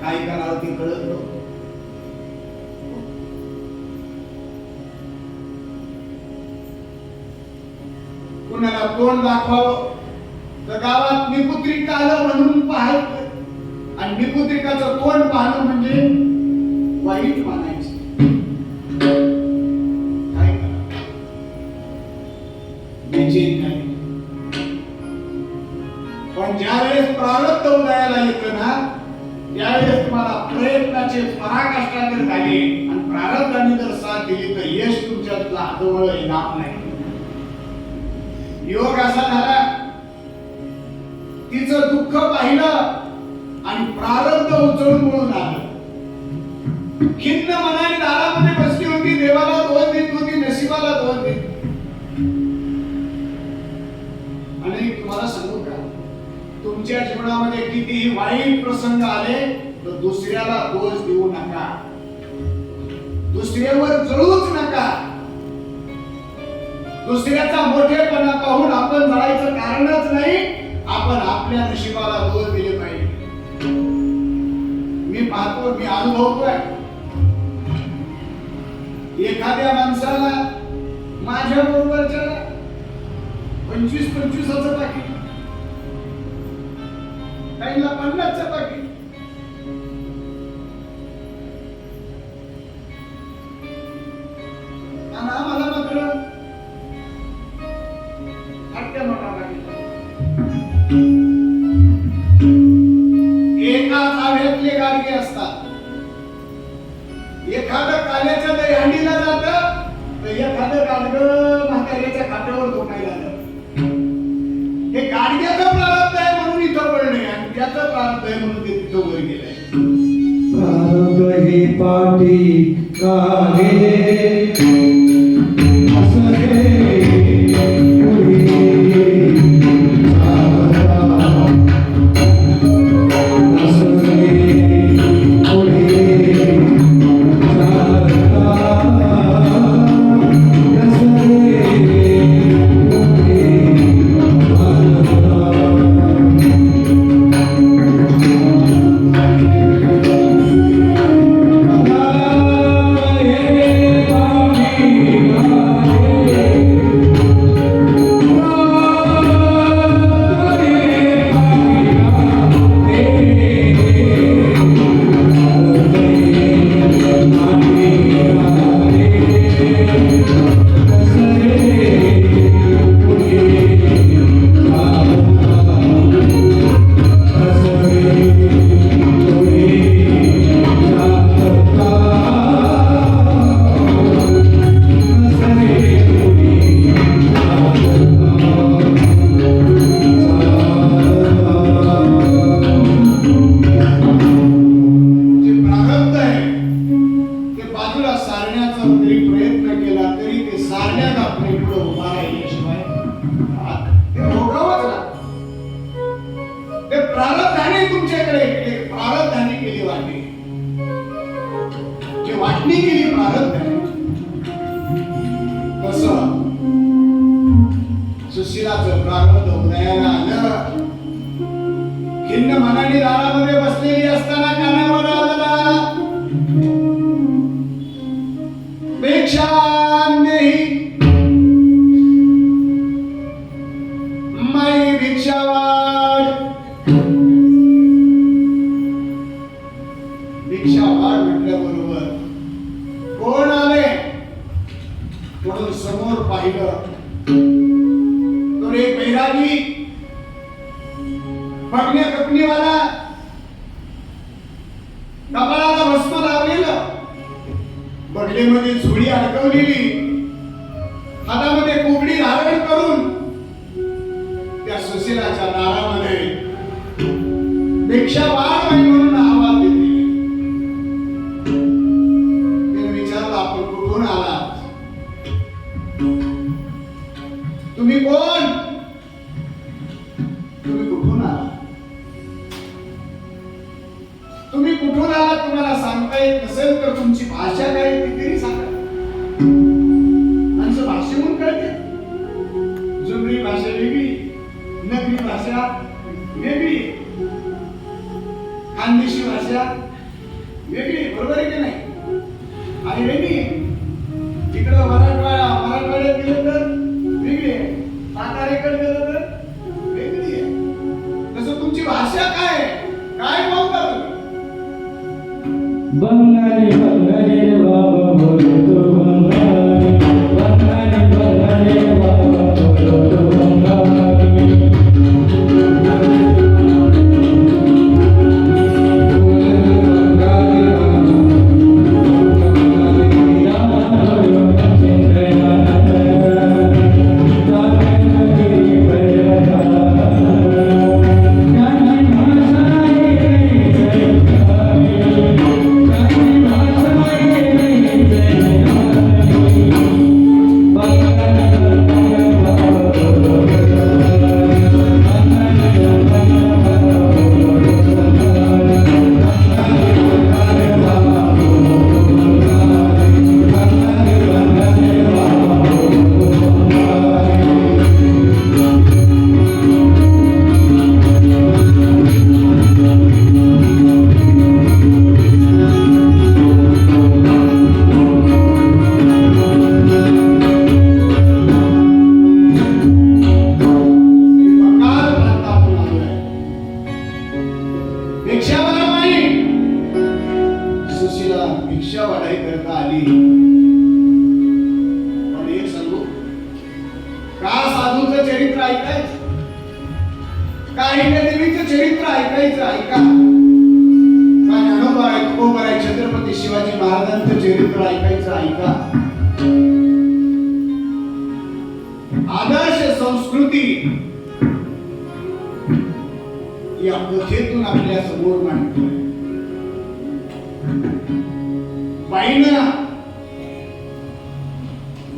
काय करावं ते कळत नव्हतं. कुणाला तोंड दाखवावं तर गावात निपुत्रिका आलं म्हणून पाहायचं, आणि निपुत्रिकाचं तोंड पाहणं म्हणजे वाईट मानायचं. पण ज्यावेळेस प्रारब्ध उदयाला येतं ना, त्यावेळेस तुम्हाला प्रयत्नाचे पराकाष्ठा जर झाली आणि प्रारब्धाने जर साथ दिली तर यश तुमच्या जवळ येणार नाही. योग असा झाला, तिचं दुःख पाहिलं आणि प्रारब्ध उचलून म्हणून आलं. खिन्न मनाने दारामध्ये बसली होती, देवाला दोष देत होती, नशिबाला दोष देत. आणि तुम्हाला सांगू का, तुमच्या जीवनामध्ये कितीही वाईट प्रसंग आले तर दुसऱ्याला दोष देऊ नका, दुसऱ्यावर जळूच नका. दुसऱ्याचा मोठेपणा पाहून आपण जळायचं कारणच नाही. आपण आपल्या नशिबाला दोष दिले पाहिजे. मी पाहतो, मी अनुभवतोय, एखाद्या माणसाला माझ्या बरोबरच्या 25,000 पाकिट, काहीला 50चं पाकिट, आणि आम्हाला मात्र हट्ट्या मोठा पाकिट. एकाच आव्यातले गाडगे असतात. एखादं काल्याच्या दहीहंडीला जातं तर एखादं गाडगं म्हाताऱ्याच्या खाट्यावर झोपायला जातं. हे गाडग्याचं प्रारब्ध आहे म्हणून इथं पडले, आणि त्याचं प्रारब्ध आहे म्हणून ते तिथं वर गेलंय. प्रारब्ध हे पाठी काहे असले वाटणी केली प्रारब्धाने. कसं सुशिलाचं प्रारब्ध उदयाला आलं. खिन्न मनाने दारामध्ये बसलेली असताना कानावर आला, भिक्षांदेहि बघण्या कपनीवाला, कपाळाला भस्म लावलेलं, बगलेमध्ये झोळी अडकवलेली, हातामध्ये कोबडी धारण करून त्या सुशिलाच्या दारामध्ये भिक्षा वाढवाय म्हणून आवाज देते. तिने विचारलं, आपण कुठून आलात? तुम्ही कोण? तुम्ही कुठून आलात? तुम्ही कुठून आलात तुम्हाला सांगता येत नसेल तर तुमची भाषा काय ती तरी सांगा. माणसं भाषेहून कळते. जुमरी भाषा वेगळी, नगरी भाषा वेगळी, खानदेशी भाषा वेगळी, बरोबर आहे की नाही? आणि वेगळी तिकडं मराठवाड्यात गेलं तर वेगळी आहे, साताऱ्याकडे गेलं तर वेगळी आहे. तसं तुमची भाषा काय आहे? काय बोलता तुम्ही? बंगाली बंगाली बाबा बोलतो बंगाली, बंगाली बंगाली बाबा बोलतो बंगाली. भिक्षा वाढाई करता आली. पण एक सांगू का, साधूचं चरित्र ऐकायचं, काही देवीचं चरित्र ऐकायचं. ऐका का, ज्ञानोबा आहे, तुकोबा आहे, छत्रपती शिवाजी महाराजांचं चरित्र ऐकायचं. ऐका. आदर्श संस्कृती या कथेतून आपल्या समोर मांडतोय. बाईनं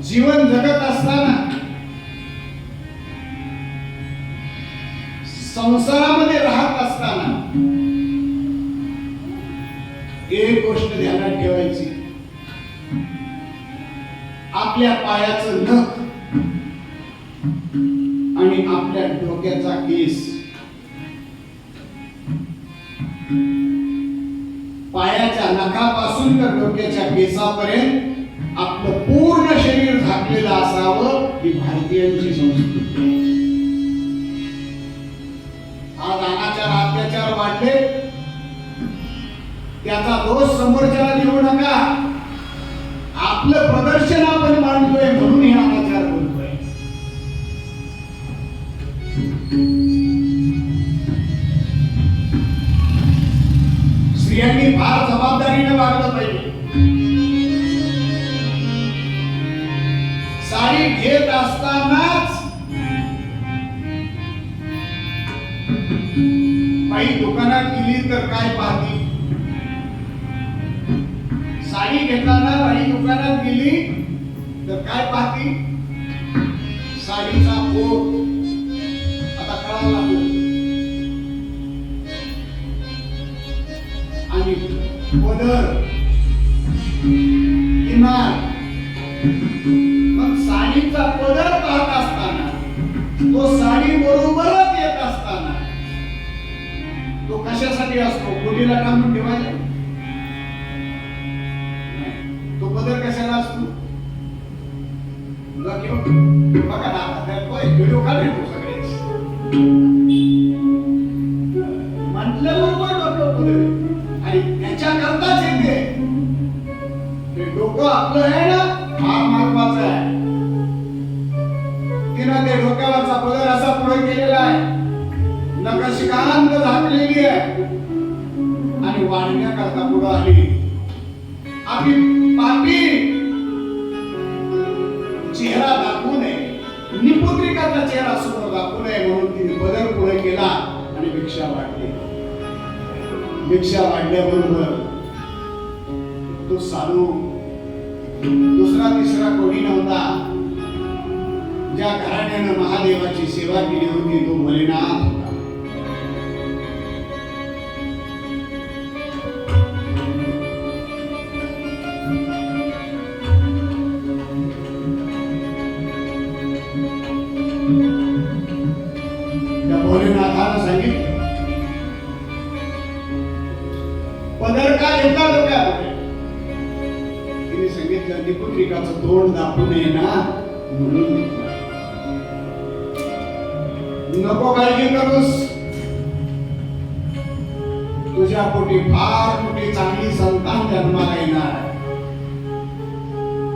जीवन जगत असताना संसारामध्ये राहत असताना एक गोष्ट ध्यानात ठेवायची, आपल्या पायाचं नख आणि आपल्या डोक्याचा केस, पायाच्या नखापासून तर डोक्याच्या केसापर्यंत आपलं पूर्ण शरीर झाकलेलं असावं ही भारतीयांची संस्कृती. आज अनाचार अत्याचार वाढले, त्याचा दोष समोरच्याला देऊ नका. आपलं प्रदर्शन आपण मांडतोय म्हणून हे अनाचार बोलतोय. स्त्रियांनी फार जबाबदारीने वागलं पाहिजे. साडी घेत असतानाच बाई दुकानात गेली तर काय पाहती? साडी घेताना बाई दुकानात गेली तर काय पाहती? साडीचा पोत. आता कळायला लागलो. आणि पदर, किनार. मग साडीचा पदर पाहत असताना, तो साडी बरोबरच येत असताना तो कशासाठी असतो? मुलीला टांगून ठेवायला? तो पदर कशाला असतो? बघा ना, व्हिडिओ का भेटतो सगळे म्हटलं बरोबर डोकं पदर, आणि त्याच्या करताच येते. ते डोकं आपलं आहे ना, फार महत्वाचं आहे. तिनं ते डोक्यावरचा पदर असा पुढे केलेला आहे, नखशिकांत झाकलेली आहे आणि वाढण्याकरता पुढे आली. आपली पापी चेहरा दाखवू नये, निपुत्रिकाचा चेहरा समोर दाखवू नये म्हणून तिने पदर पुढे केला आणि भिक्षा वाढली. भिक्षा वाढल्याबरोबर तो साधू दुसरा तिसरा कोणी नव्हता. ज्या घराण्यानं महादेवाची सेवा केली होती तो भोलेनाथ होता. त्या भोलेनाथानं सांगितलं, पदर का घेतला डोक्यात? तिने सांगितलं, निपुत्रिकाचं तोंड दाखवू नये ना म्हणून घेतला. नको काळजी करूस, तुझ्या पोटी फार मोठी चांगली संतान जन्माला येणार आहे.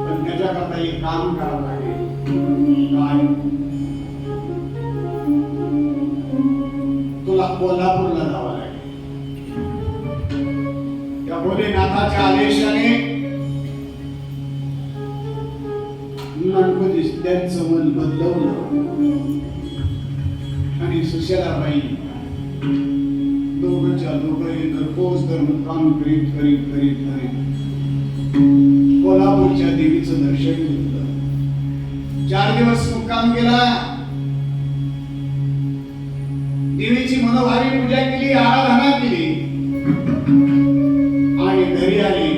पण त्याच्याकरता एक काम करावं लागेल. काय? तुला कोल्हापूरला जावं लागेल. त्या भोलेनाथाच्या आदेशाने त्यांचं मन बदलवलं आणि सुशलाबाई दोघंच्या दोघं घरपोच धर्मकाम करीत करीत करीत करीत कोल्हापूरच्या देवीचं दर्शन घेतलं. 4 दिवस मुक्काम केला. देवीची मनोभावी पूजा केली, आराधना केली आणि घरी आली.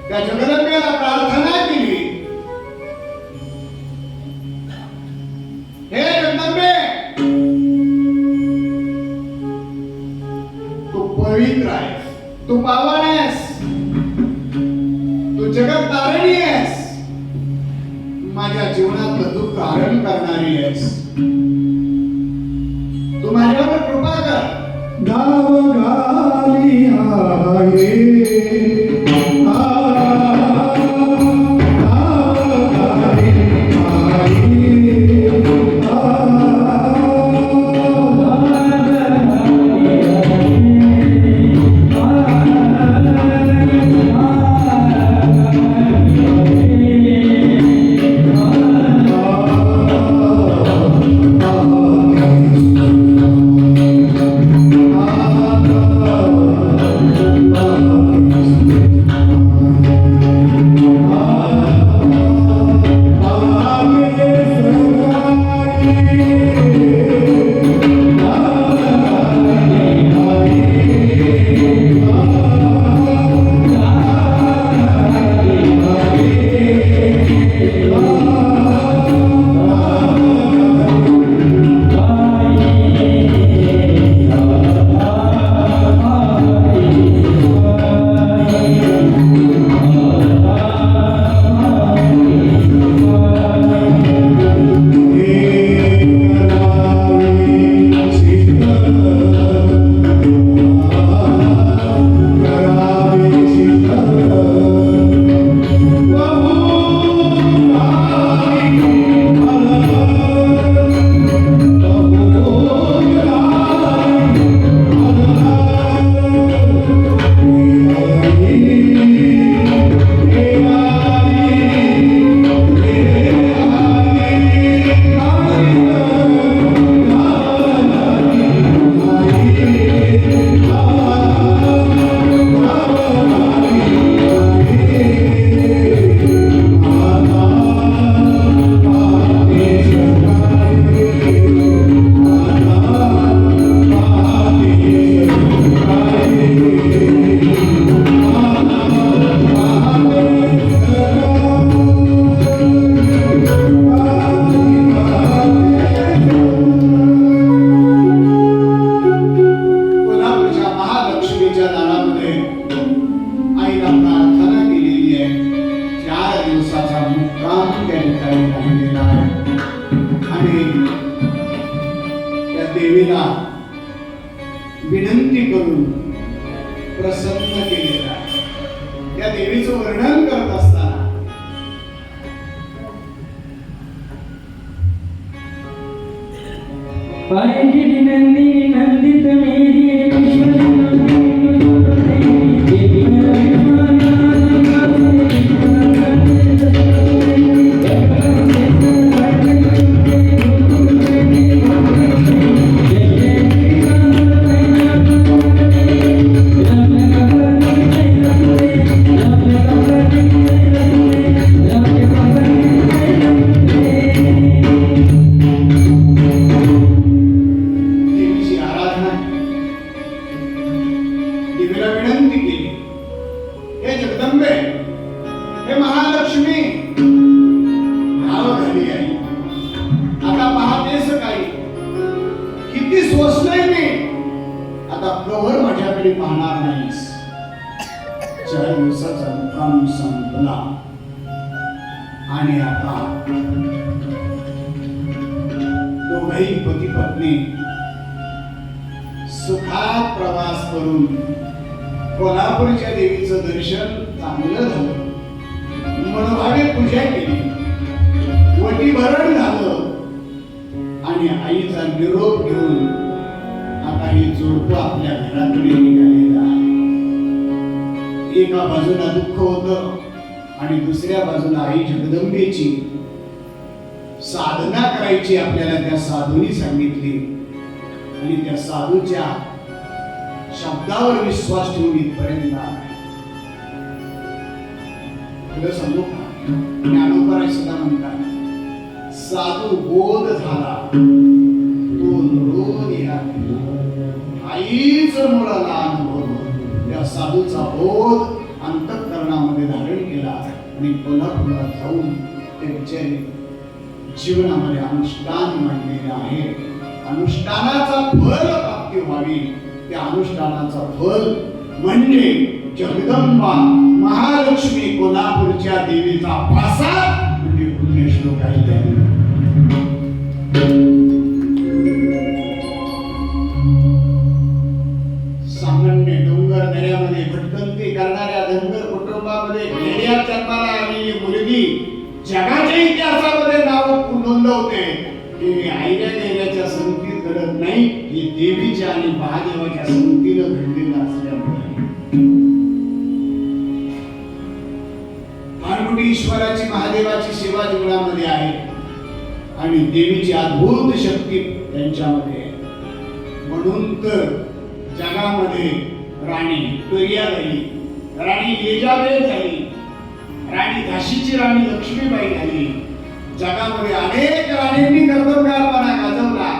त्या जगदंबेला प्रार्थना केली, हे जगदंबे, तू पवित्र आहेस, तू पावन आहेस, तू जगत तारणी आहेस, माझ्या जीवनातलं दुःख हरण करणारी आहेस. तू माझ्यावर कृपा कर. गावगावी आहे देवीला विनंती करून प्रसन्न केलेला आहे. त्या देवीचं वर्णन करत असताना पाए गिरी नंदिनी नंदित मेरी विश्व देवीची आराधना देवीला विनंती केली, हे जगदंबे, हे महालक्ष्मी, नाव घाली आई. आता पाहतेस काय किती सोसलंय मी. आता कवर माझ्याकडे पाहणार नाहीस. 4 दिवसाचा मुक्काम संपला आणि आता दोघही पती पत्नी सुखात प्रवास करून कोल्हापूरच्या देवीचं दर्शन चांगलं झालं. मनोभावे पूजा केली, वटीभरण झालं आणि आईचा निरोप घेऊन आता ही जोडपं आपल्या घराकडे निघालेलं आहे. एका बाजूला दुःख होतं आणि दुसऱ्या बाजूला आई जगदंबेची साधना करायची आपल्याला त्या साधूनी सांगितली आणि त्या साधूच्या शब्दावर विश्वास ठेवून इथपर्यंत आला. तुला सांगू का, ज्ञानोबा सुद्धा म्हणतात, साधू बोध झाला तो नृण या आईच मुलाला अनुभव. त्या साधूचा बोध अंतःकरणामध्ये धारण केला आणि कोल्हापुरात जाऊन ते विचारले जीवनामध्ये अनुष्ठान मांडलेले आहे. अनुष्ठानाचा फल प्राप्ती व्हावी. त्या अनुष्ठानाचा फल म्हणजे जगदंबा महालक्ष्मी कोल्हापूरच्या देवीचा प्रसाद म्हणजे पुण्यश्लोक आहे. सामान्य डोंगर दऱ्यामध्ये भटकंती करणाऱ्या धनगर कुटुंबामध्ये गेल्या जन्माला आलेली मुलगी जगाच्या इतिहासामध्ये नाव नोंदवते. ही आईच्या गेल्याच्या संगतीत घडत नाही, ही देवीच्या आणि महादेवाच्या संगतीनं घडलेलं असल्यामुळे. फार ईश्वराची महादेवाची सेवा जीवनामध्ये आहे आणि देवीची अद्भुत शक्ती त्यांच्यामध्ये आहे. म्हणून तर जगामध्ये राणी विक्टोरिया झाली, राणी एलिझाबेथ झाली, राणी झाशीची राणी लक्ष्मीबाई झाली. जगामध्ये अनेक राणींनी कर्तव्यपणा गाजवला,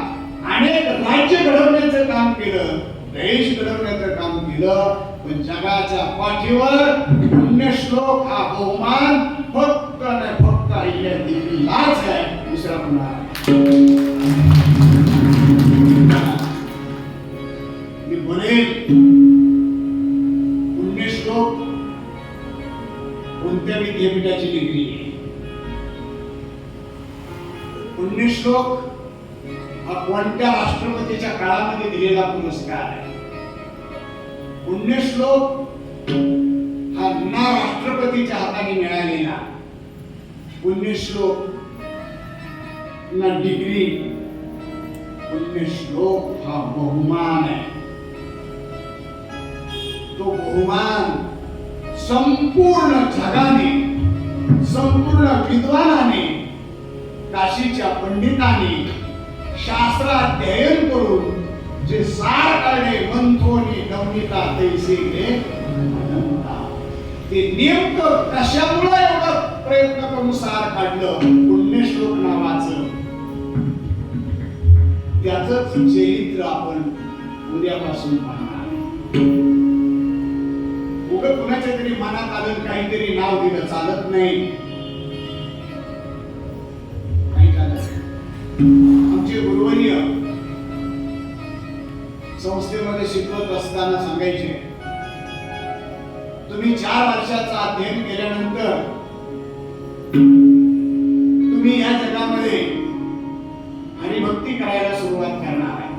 अनेक राज्य घडवण्याचं काम केलं, देश घडवण्याचं काम केलं. पण जगाच्या पाठीवर पुण्यश्लोक हा बहुमान फक्त आणि फक्त अहिल्या देवीलाच आहे, दुसरा कुणाला. मी म्हणेन पुण्यश्लोक कोणत्या विद्यापीठाची डिग्री आहे. पुण्यश्लोक हा कोणत्या राष्ट्रपतीच्या काळामध्ये दिलेला पुरस्कार आहे. पुण्यश्लोक हा ना राष्ट्रपतीच्या हाताने मिळालेला पुण्यश्लोक ना डिग्री. पुण्यश्लोक हा बहुमान आहे. तो बहुमान संपूर्ण जगाने, संपूर्ण विद्वानाने, काशीच्या पंडितांनी शास्त्राध्ययन करून जे सार काढले, मंथोनी नवनीता तैसे रे अनंता. ते नेमकं कशामुळे एवढा प्रयत्न करून सार काढलं पुण्यश्लोक नावाचं, त्याचंच चरित्र आपण उद्यापासून पाहणार. उगाच कुणाच्या तरी मनात आलं काहीतरी नाव दिलं चालत नाही. आमचे गुरुवर्य संस्थेमध्ये शिकवत असताना सांगायचे, तुम्ही 4 वर्षाचं अध्ययन केल्यानंतर तुम्ही या जगामध्ये हरिभक्ती करायला सुरुवात करणार आहे.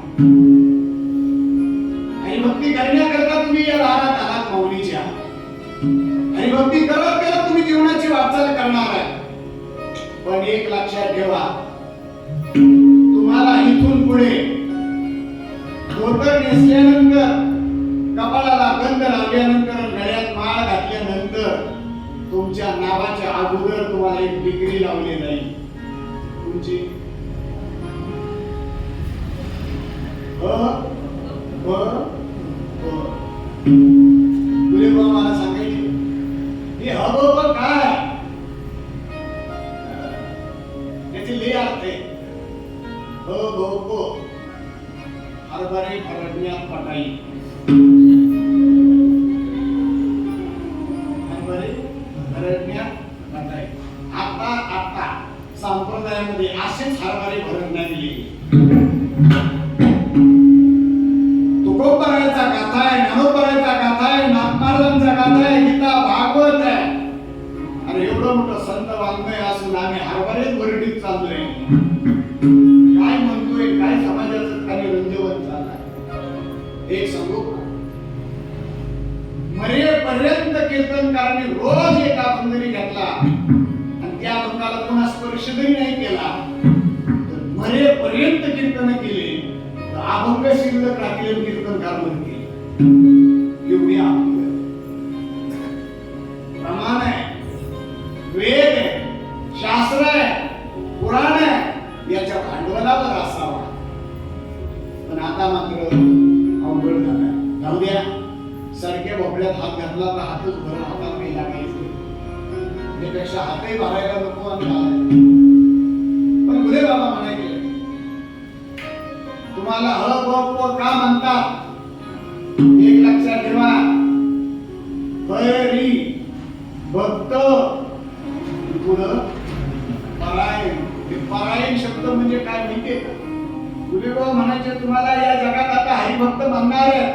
हरिभक्ती करण्याकरता तुम्ही या दारात आलात माऊलीच्या. हरिभक्ती करत करत तुम्ही जीवनाची वाटचाल करणार आहे. पण एक लक्षात ठेवा, तुम्हाला इथून पुढे धोतर नेसल्यानंतर, कपाळाला गंध लावल्यानंतर, गळ्यात माळ घातल्यानंतर तुमच्या नावाच्या अगोदर तुम्हाला एक डिग्री लावली जाईल. तुमची तुले मला सांगायची हे हब काय त्याचे लय अर्थ आहे. हरभरे भरडण्यात पटाई, हरभरे भरडण्यात पटाई. आता संप्रदायामध्ये असेच हरभरे भरडण्यात गेले. तुकोबरायचा गाथा आहे, ज्ञानोबरायचा गाथा आहे, नाथमार्गांचा गाथा आहे, गीता भागवत आहे. अरे एवढं मोठं संत वाङ्मय असून आम्ही हरभरेच भरडीत चाललोय. काय म्हणतोय, काय समाजाचं काही रंजवत चाललंय एक सांगू का? मरेपर्यंत कीर्तनकारांनी रोज एका बंदरी घेतला आणि त्या बंगाला कोणा स्पर्श जरी नाही केला तर मरेपर्यंत कीर्तन केले तर अभंग शिल्लक राखले कीर्तनकार म्हणते. एवढी अभंग प्रमाण आहे, वेद आहे, शास्त्र आहे, पुराण आहे, याच्या भांडवलावर असावा. पण आता मात्र अवघड झालाय. जाऊ द्या, सारख्या भोपळ्यात हात घातला तर हातच भरून हातात काही लागायचं, त्यापेक्षा हातही भरायला नको आणि घालायला. पण गुले बाबा म्हणायचे तुम्हाला का म्हणतात एक लक्षात ठेवा. हरी भक्त पुढं परायण. परायण शब्द म्हणजे काय माहितीये का? गुले बाबा म्हणायचे तुम्हाला या जगात आता हरिभक्त म्हणणार आहे,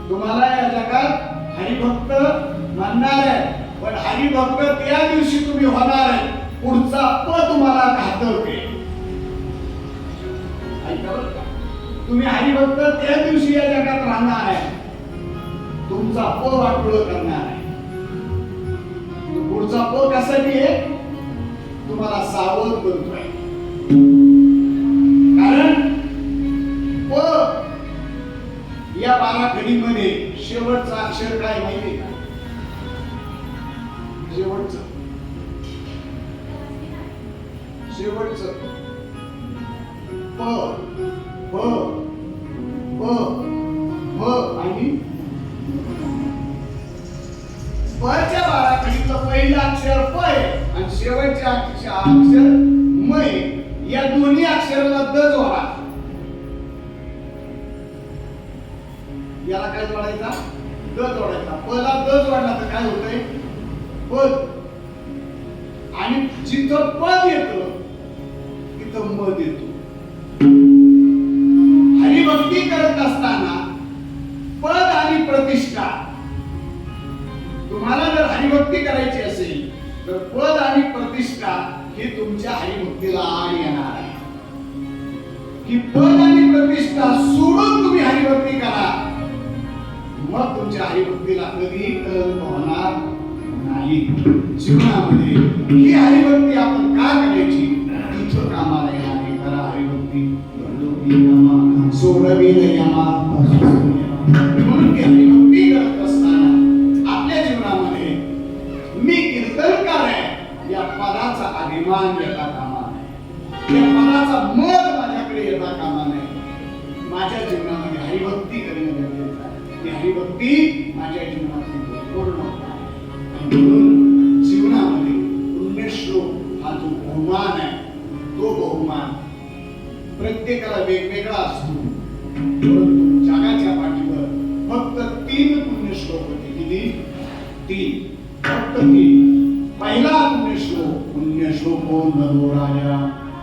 तुम्हाला या जगात हरिभक्त म्हणणार आहे. पण हरिभक्त त्या दिवशी तुम्ही होणार आहे पुढचा प तुम्हाला घातवते. तुम्ही हरिभक्त त्या दिवशी या जगात राहणार आहे, तुमचा प वाटोळ करणार आहे. पुढचा प कशासाठी आहे? तुम्हाला सावध करतोय. कारण प या 12 खडीमध्ये शेवटचं अक्षर काय माहिती का? शेवटचं प प प प आणि पच्या 12 खडीतलं पहिलं अक्षर प आहे आणि शेवटचे अक्षर म आहे. या दोन्ही अक्षराला द जोडा. याला काय जोडायचा? द जोडायचा. प ला द जोडला तर काय होतंय? पद. आणि जिथं पद येतं तिथं मद येतो. हरिभक्ती करत असताना पद आणि प्रतिष्ठा, तुम्हाला जर हरिभक्ती करायची असेल तर पद आणि प्रतिष्ठा हे तुमच्या हरिभक्तीला आड येणार आहे. ही पद आणि प्रतिष्ठा सोडून तुम्ही हरिभक्ती करा, मग तुमच्या हरिभक्तीला कधी कलंक होणार नाही. जीवनामध्ये ही हरिभक्ती आपण का करायची? इथं कामाला येणारी करा हरिभक्ती. सोडवी यमा. म्हणून ती हरिभक्ती करत असताना आपल्या जीवनामध्ये मी कीर्तनकार आहे या पदाचा अभिमान येता कामा नये, या पदाचा मत माझ्याकडे येता कामा नये. माझ्या जीवनामध्ये हरिभक्ती करणे गरजेचं आहे. ती हरिभक्ती माझ्या जीवनामध्ये पूर्ण होणार. म्हणून जीवनामध्ये पुण्यश्लोक हा जो बहुमान आहे तो बहुमान प्रत्येकाला वेगवेगळा असतो. परंतु जगाच्या पाठीवर फक्त 3 पुण्यश्लोक होते. किती? 3. फक्त 3. पहिला पुण्यश्लोको नरो राजा.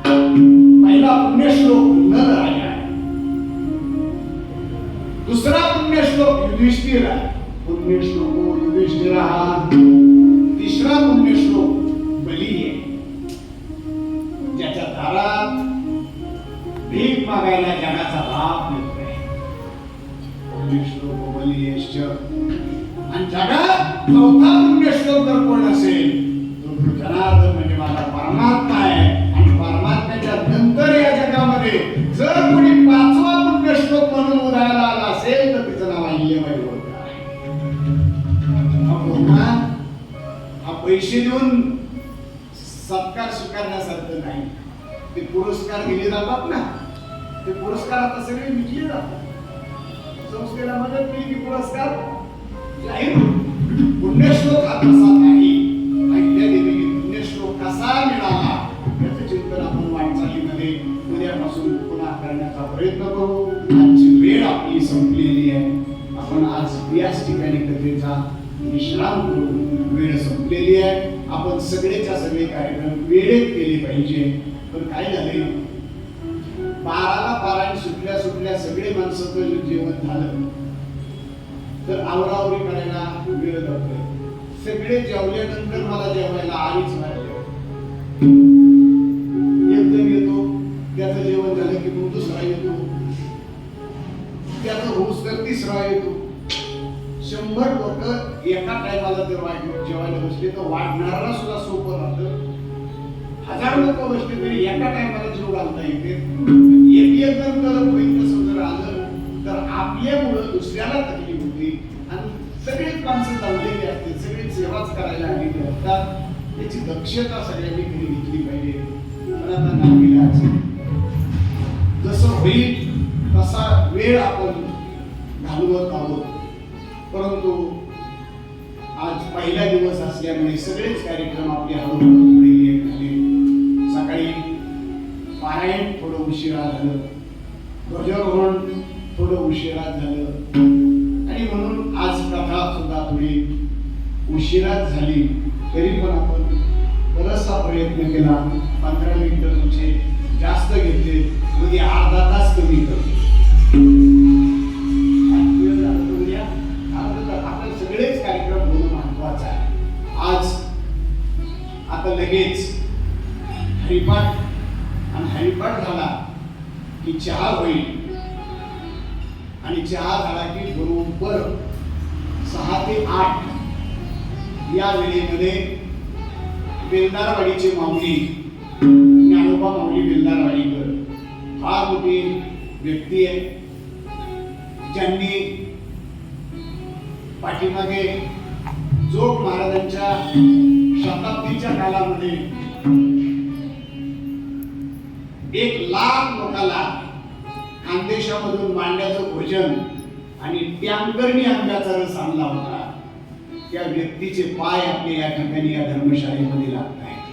पहिला पुण्यश्लोक नर राजा आहे. दुसरा पुण्यश्लोक युधिष्ठिर आहे. पुण्यश्लोको युधिष्ठिरा. तिसरा पुण्यश्लोक बली आहे, ज्याच्या दारात भीक मागायला जगाचा बाप येतोय. पुण्यश्लोक बलियश्च. आणि जगात चौथा पुण्यश्लोक जर कोण असेल तो जनार्दन म्हणजे माझा परमात्मा आहे. आणि परमात्म्याच्या नंतर या जगामध्ये जर कोणी 5वा पुण्यश्लोक म्हणून पैसे देऊन सत्कार स्वीकारण्यासारखं नाही. ते पुरस्कार दिले जातात ना, ते पुरस्कार आता सगळे विकले जातात. संस्थेला मदत केली की पुरस्कार जाहीर पुण्यश्लोक हा कसा नाही, ऐकल्या पुण्यश्लोक कसा मिळाला याचं चिंतन आपण वाटचालीमध्ये उद्यापासून पुन्हा करण्याचा प्रयत्न करू. आजची वेळ आपली संपलेली आहे. आपण आज याच ठिकाणी कथेचा विश्राम करू. वेळ संपलेली आहे. आपण सगळेच्या सगळे कार्यक्रम वेळेत केले पाहिजे. पण काय झाले, 12ला पारायण सुटल्या सगळे माणसाचं जेवण झालं तर आवरावरी करायला वेळ जातोय. सगळे जेवल्यानंतर मला जेवायला 2:30 वाजले. एकदम येतो, त्याचं जेवण झालं की मग दुसरा येतो, त्याचं होऊस तर तिसरा येतो. 100 लोक एका टायमाला जर जेवायला बसले तर वाढणारा सुद्धा सोपं राहतं. 1000 लोक बसले तरी एका टायमाला जीव घालता येते. एक जर तरफ होईल तसं जर आलं तर आपल्यामुळं दुसऱ्याला तकलीफ होती आणि सगळेच माणसं जमलेली असते, सगळी सेवाच करायला आलेली असतात. याची दक्षता सगळ्यांनी घरी घेतली पाहिजे. पण आता नाविलाज जसं होईल तसा वेळ आपण घालवत आहोत. परंतु आज पहिला दिवस असल्यामुळे सगळेच कार्यक्रम आपले हळूहळू पुढे येत झाले. सकाळी पारायण थोडं उशिरा झालं, ध्वजारोहण थोडं उशिरा झालं आणि म्हणून आज कथा सुद्धा थोडी उशिराच झाली. तरी पण आपण बराचसा प्रयत्न केला. 15 मिनिटं तुमचे जास्त घेतले, उद्या अर्धा तास कमी करतो. आपल्याला सगळेच कार्यक्रम होणं महत्वाचं आहे. आज आता लगेच हरिपाठ आणि हरिपाठ झाला की चहा होईल आणि चहा झाला की बरोबर 6 ते 8 या वेळेमध्ये बेलदारवाडीचे माऊली ज्ञानोबा माऊली बेलदारवाडीकर फार मोठी व्यक्ती आहे, ज्यांनी पाठीमागे जोग महाराजांच्या शताब्दीच्या कालामध्ये 1,00,000 लोकांना खानदेशामधून मांड्याचं भोजन आणि टँकरनी आंब्याचा रस आणला होता. त्या व्यक्तीचे पाय आपले या ठिकाणी या धर्मशाळेमध्ये लागत आहेत.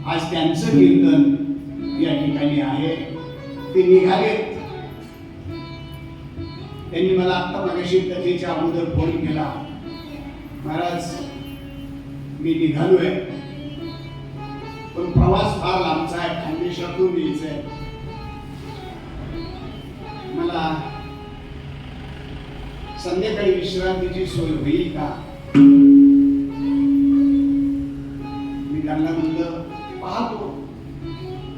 आज त्यांचं कीर्तन या ठिकाणी आहे. ते निघालेत. त्यांनी मला आता मगाशी कथेच्या अगोदर फोन केला, महाराज मी निघालोय पण प्रवास फार लांबचा आहे, खानदेशातून यायचंय, मला संध्याकाळी विश्रांतीची सोय होईल का? मी त्यांना म्हणलं पाहतो,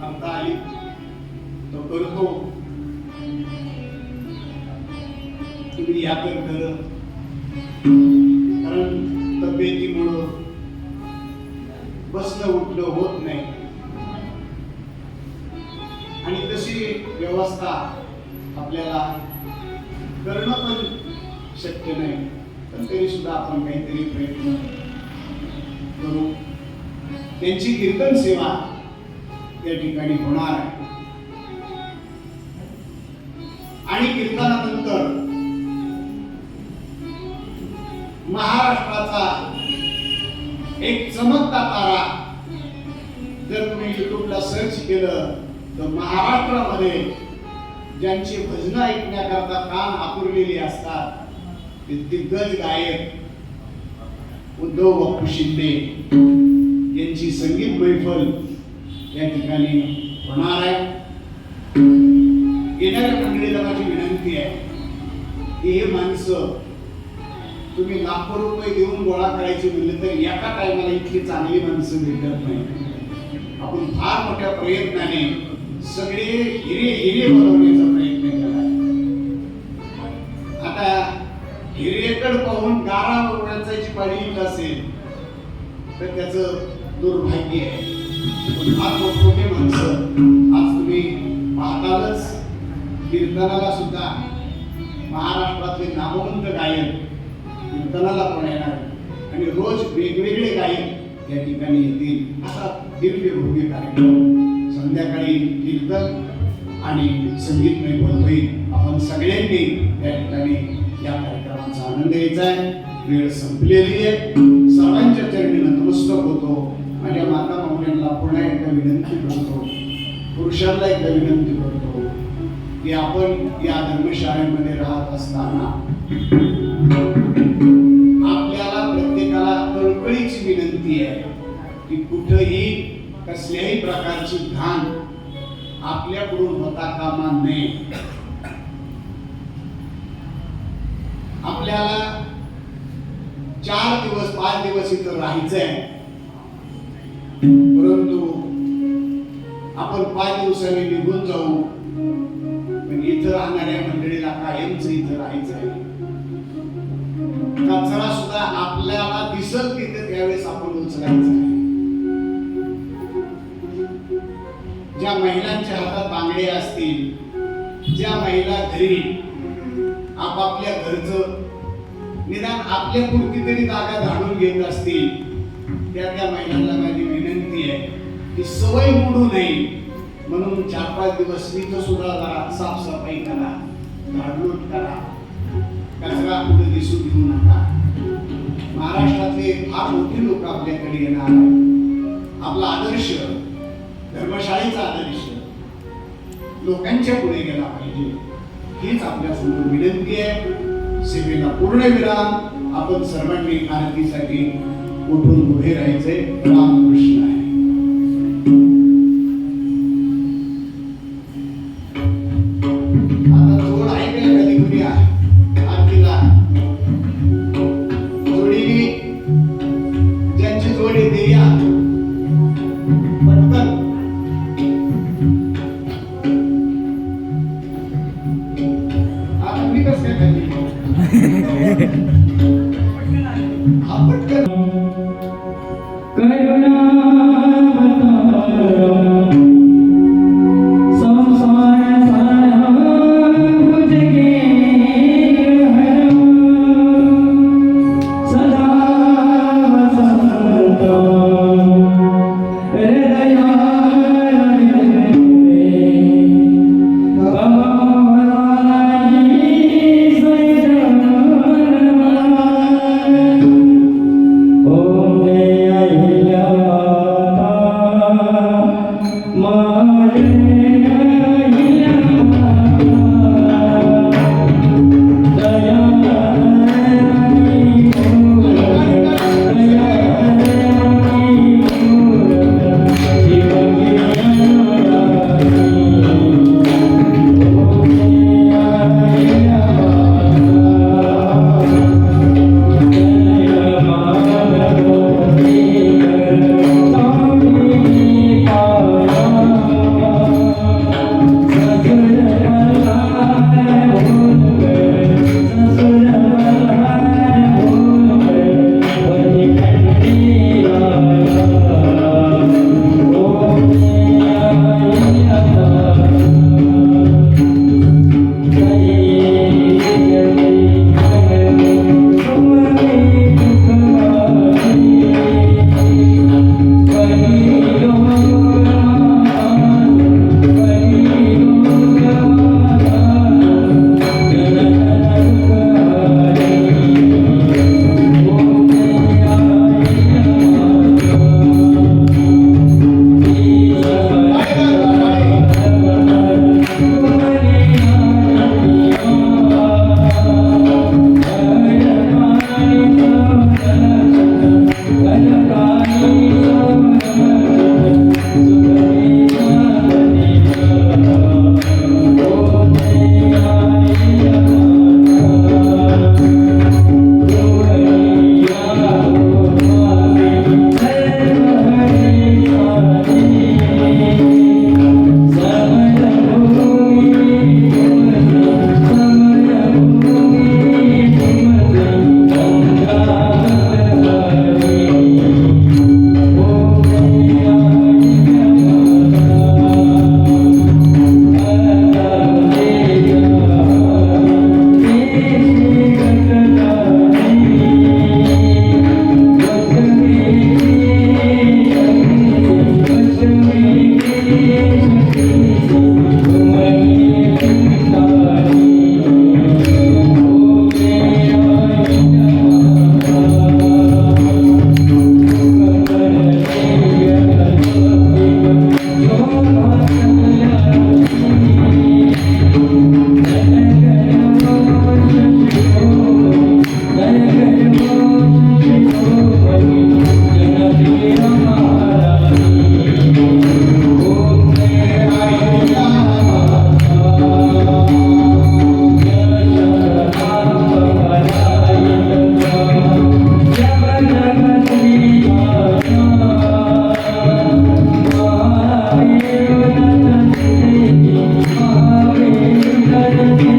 करता आली तो करतो, तुम्ही या तर खरं, कारण तब्येतीमुळं बसणं उठणं होत नाही आणि तशी व्यवस्था आपल्याला करणं पण शक्य नाही. पण तरी सुद्धा आपण काहीतरी प्रयत्न करू. त्यांची कीर्तन सेवा त्या ठिकाणी होणार आहे आणि कीर्तनानंतर महाराष्ट्राचा एक चमकता तारा जर तुम्ही युट्यूबला सर्च केलं तर महाराष्ट्रामध्ये ज्यांची भजनं ऐकण्याकरता कान आपुरलेली असतात ते दिग्गज गायक उद्धव बापू शिंदे यांची संगीत मैफल या ठिकाणी होणार आहे. येणाऱ्या मंडळीला माझी विनंती आहे की हे माणसं तुम्ही लाखो रुपये देऊन गोळा करायची म्हणले तर एका टायमाला इतकी चांगली माणसं भेटत नाही. आपण फार मोठ्या प्रयत्नाने सगळे हिरे बनवण्याचा प्रयत्न केला. आता हिरेकडे पाहून गारा वाचायची पाळी येत असेल तर त्याचं दुर्भाग्य आहे. फार मोठमोठे माणसं आज तुम्ही पाहतालच. कीर्तनाला सुद्धा महाराष्ट्रातले नामवंत गायक कीर्तनाला पण येणार आणि रोज वेगवेगळे गायक या ठिकाणी येतील. असा दिव्य भव्य कार्यक्रम संध्याकाळी कीर्तन आणि संगीतमय बोल होईल. आपण सगळ्यांनी या ठिकाणी या कार्यक्रमाचा आनंद घ्यायचा आहे. वेळ संपलेली आहे. सर्वांच्या चरणी नतमस्तक होतो. माझ्या माता माऊल्यांना पुन्हा एकदा विनंती करतो, पुरुषांना एकदा विनंती करतो की आपण या धर्मशाळेमध्ये राहत असताना आपल्याला प्रत्येकाला कळकळीची विनंती आहे की कुठेही कसल्याही प्रकारची घाण आपल्याकडून होता कामा नये. आपल्याला 4 दिवस 5 दिवस इथं राहायचंय, परंतु आपण 5 दिवसांनी निघून जाऊ, पण इथं राहणाऱ्या मंडळीला कायमच इथं राहायचंय. कचरा सुद्धा आपल्याला दिसत तिथे त्यावेळेस आपण उचलायचा आहे. ज्या महिलांच्या हातात बांगडे असतील, ज्या महिला घरी आपापल्या घरचं निदान आपल्या पुरती तरी जागा झाडून घेत असतील, त्या महिलांना माझी विनंती आहे की सवय मोडू नये म्हणून 4-5 दिवस इथं सुद्धा जरा साफसफाई करा, झाडलोट करा, कचरा कुठे दिसू देऊ नका. महाराष्ट्रातले फार मोठे लोक आपल्याकडे येणार आहेत. आपला आदर्श, धर्मशाळेचा आदर्श लोकांच्या पुढे गेला पाहिजे, हीच आपल्या समोर विनंती आहे. सेवेला पूर्ण विराम. आपण सर्वांनी आरतीसाठी उठून उभे राहायचे. रामकृष्ण आहे. आता जोड आहे का कधी करूया आरतीला? जोडीने ज्यांची जोड येते या पटकन. मी कसं काय खाली हा पटकन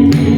मेरी